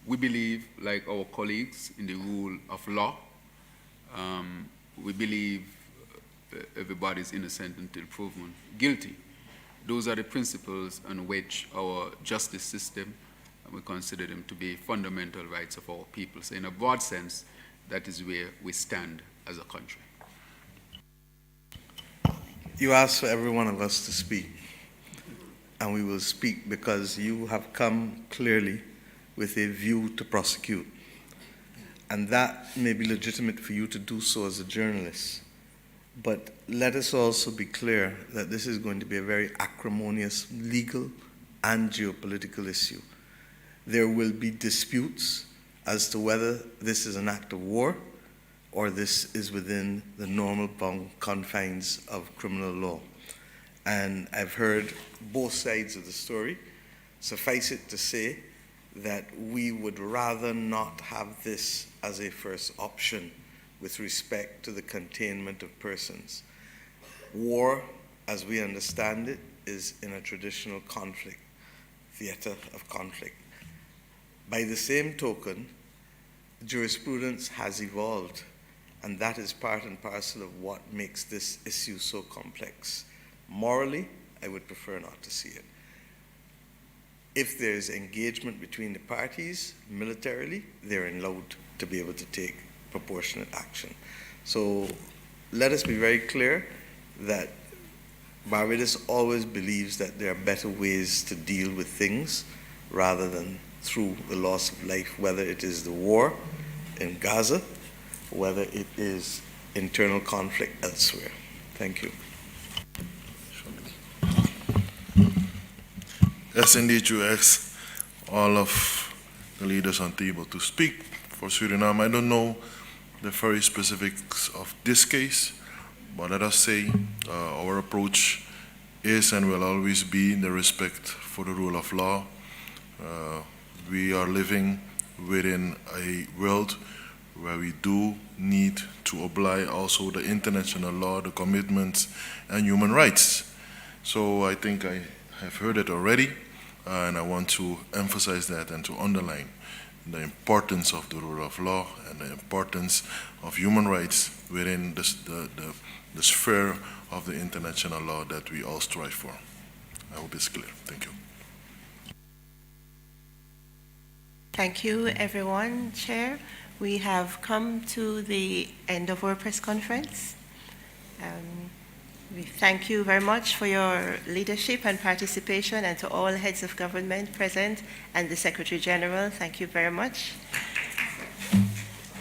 we believe, like our colleagues, in the rule of law. We believe everybody is innocent until proven guilty. Those are the principles on which our justice system and we consider them to be fundamental rights of our people. So in a broad sense, that is where we stand as a country. You asked for every one of us to speak, and we will speak because you have come clearly with a view to prosecute. And that may be legitimate for you to do so as a journalist. But let us also be clear that this is going to be a very acrimonious legal and geopolitical issue. There will be disputes as to whether this is an act of war or this is within the normal confines of criminal law. And I've heard both sides of the story. Suffice it to say that we would rather not have this as a first option with respect to the containment of persons. War, as we understand it, is in a traditional conflict, theater of conflict. By the same token, jurisprudence has evolved, and that is part and parcel of what makes this issue so complex. Morally, I would prefer not to see it. If there is engagement between the parties militarily, they're allowed to be able to take proportionate action. So let us be very clear that Barbados always believes that there are better ways to deal with things rather than through the loss of life, whether it is the war in Gaza, whether it is internal conflict elsewhere. Thank you. Yes, indeed, you asked all of the leaders on the table to speak for Suriname. I don't know the very specifics of this case, but let us say our approach is and will always be in the respect for the rule of law. We are living within a world where we do need to oblige also the international law, the commitments, and human rights. So I think I have heard it already, and I want to emphasize that and to underline the importance of the rule of law and the importance of human rights within the sphere of the international law that we all strive for. I hope it's clear. Thank you. Thank you, everyone. Chair, we have come to the end of our press conference. We thank you very much for your leadership and participation, and to all heads of government present and the Secretary General, thank you very much.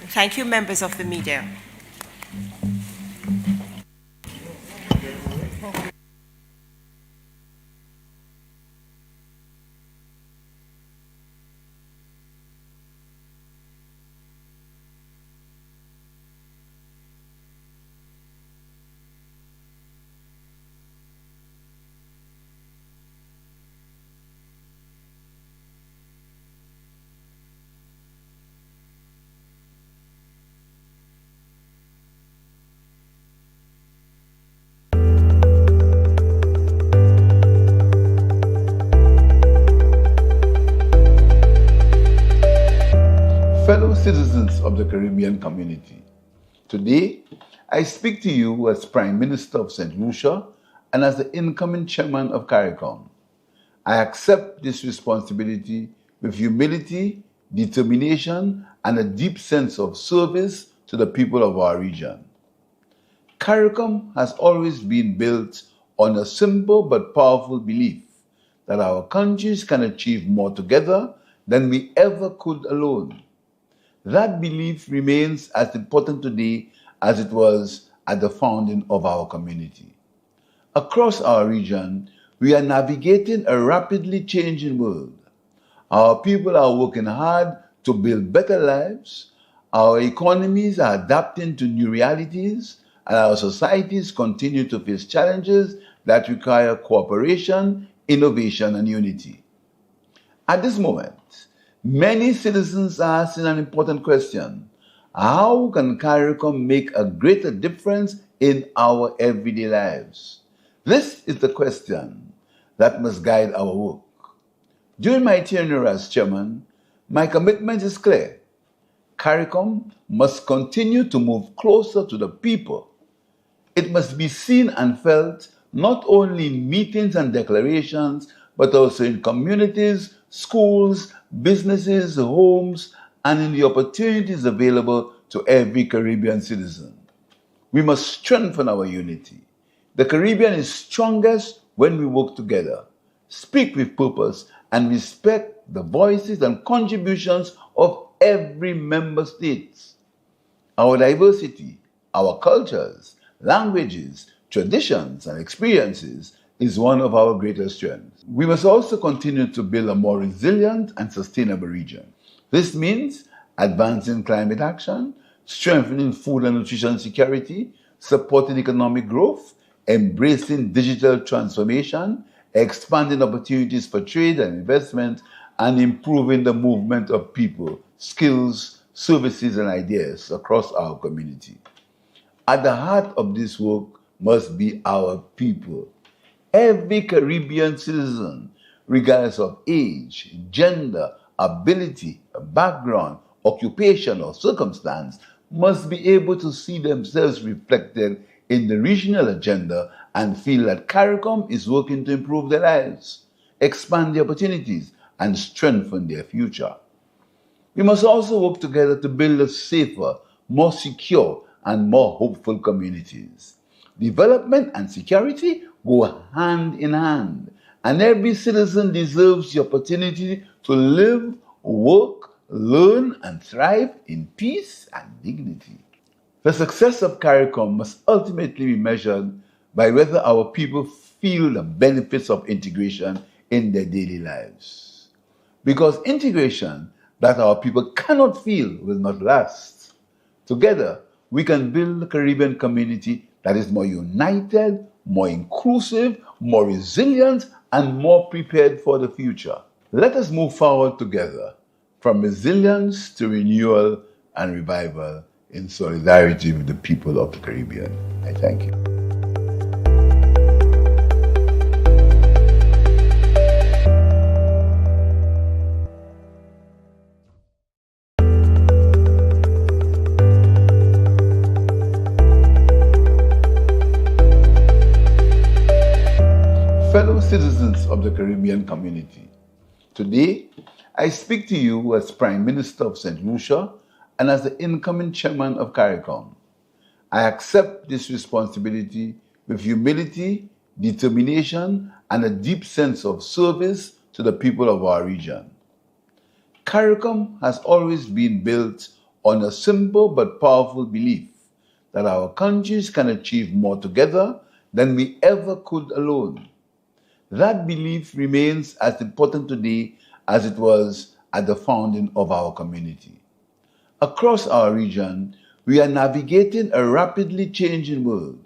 Thank you, members of the media. Fellow citizens of the Caribbean community, today I speak to you as Prime Minister of St. Lucia and as the incoming chairman of CARICOM. I accept this responsibility with humility, determination, and a deep sense of service to the people of our region. CARICOM has always been built on a simple but powerful belief that our countries can achieve more together than we ever could alone. That belief remains as important today as it was at the founding of our community. Across our region, we are navigating a rapidly changing world. Our people are working hard to build better lives, our economies are adapting to new realities, and our societies continue to face challenges that require cooperation, innovation, and unity. At this moment, many citizens are asking an important question: how can CARICOM make a greater difference in our everyday lives? This is the question that must guide our work. During my tenure as chairman, my commitment is clear. CARICOM must continue to move closer to the people. It must be seen and felt not only in meetings and declarations, but also in communities, schools, businesses, homes, and in the opportunities available to every Caribbean citizen. We must strengthen our unity. The Caribbean is strongest when we work together, speak with purpose, and respect the voices and contributions of every member state. Our diversity, our cultures, languages, traditions, and experiences is one of our greatest strengths. We must also continue to build a more resilient and sustainable region. This means advancing climate action, strengthening food and nutrition security, supporting economic growth, embracing digital transformation, expanding opportunities for trade and investment, and improving the movement of people, skills, services, and ideas across our community. At the heart of this work must be our people. Every Caribbean citizen, regardless of age, gender, ability, background, occupation, or circumstance, must be able to see themselves reflected in the regional agenda and feel that CARICOM is working to improve their lives, expand their opportunities, and strengthen their future. We must also work together to build a safer, more secure, and more hopeful communities. Development and security go hand in hand, and every citizen deserves the opportunity to live, work, learn, and thrive in peace and dignity. The success of CARICOM must ultimately be measured by whether our people feel the benefits of integration in their daily lives. Because integration that our people cannot feel will not last. Together, we can build a Caribbean community that is more united, more inclusive, more resilient, and more prepared for the future. Let us move forward together from resilience to renewal and revival in solidarity with the people of the Caribbean. I thank you. Fellow citizens of the Caribbean community, today I speak to you as Prime Minister of St. Lucia and as the incoming chairman of CARICOM. I accept this responsibility with humility, determination, and a deep sense of service to the people of our region. CARICOM has always been built on a simple but powerful belief that our countries can achieve more together than we ever could alone. That belief remains as important today as it was at the founding of our community. Across our region, we are navigating a rapidly changing world.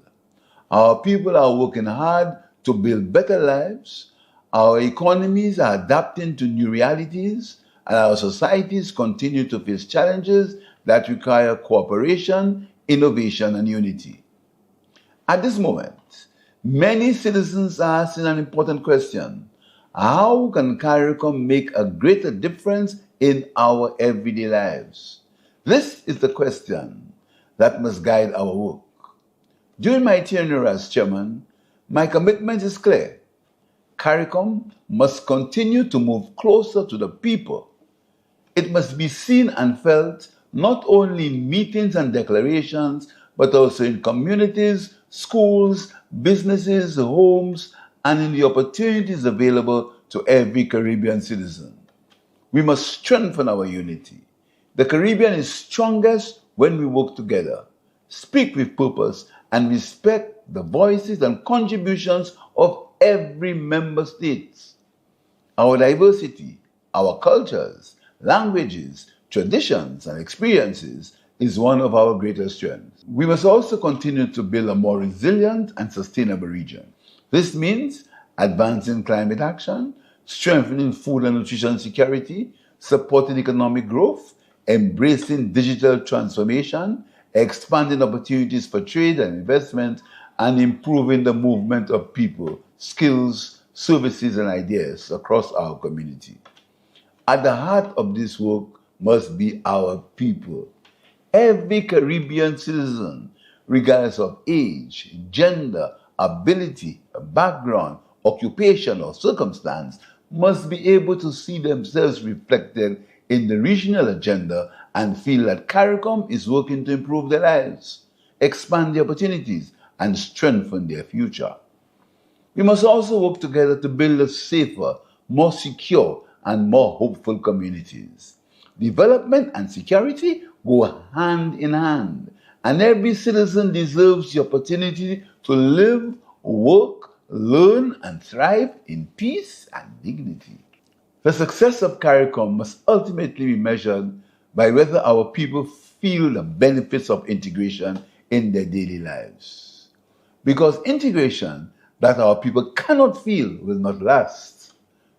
Our people are working hard to build better lives, our economies are adapting to new realities, and our societies continue to face challenges that require cooperation, innovation, and unity. At this moment, many citizens are asking an important question: how can CARICOM make a greater difference in our everyday lives? This is the question that must guide our work. During my tenure as chairman, my commitment is clear. CARICOM must continue to move closer to the people. It must be seen and felt not only in meetings and declarations, but also in communities, schools, businesses, homes, and in the opportunities available to every Caribbean citizen. We must strengthen our unity. The Caribbean is strongest when we work together, speak with purpose, and respect the voices and contributions of every member state. Our diversity, our cultures, languages, traditions, and experiences is one of our greatest strengths. We must also continue to build a more resilient and sustainable region. This means advancing climate action, strengthening food and nutrition security, supporting economic growth, embracing digital transformation, expanding opportunities for trade and investment, and improving the movement of people, skills, services, and ideas across our community. At the heart of this work must be our people. Every Caribbean citizen, regardless of age, gender, ability, background, occupation, or circumstance must be able to see themselves reflected in the regional agenda and feel that CARICOM is working to improve their lives, expand their opportunities, and strengthen their future. We must also work together to build a safer, more secure, and more hopeful communities. Development and security go hand in hand, and every citizen deserves the opportunity to live, work, learn, and thrive in peace and dignity. The success of CARICOM must ultimately be measured by whether our people feel the benefits of integration in their daily lives. Because integration that our people cannot feel will not last.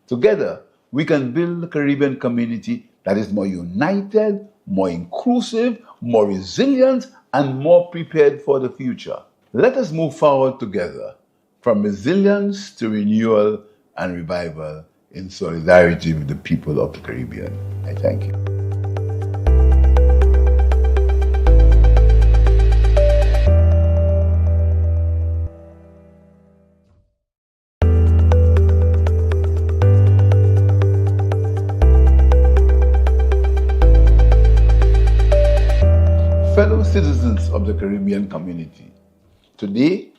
Together, we can build a Caribbean community that is more united, more inclusive, more resilient, and more prepared for the future. Let us move forward together from resilience to renewal and revival in solidarity with the people of the Caribbean. I thank you. Fellow citizens of the Caribbean community, today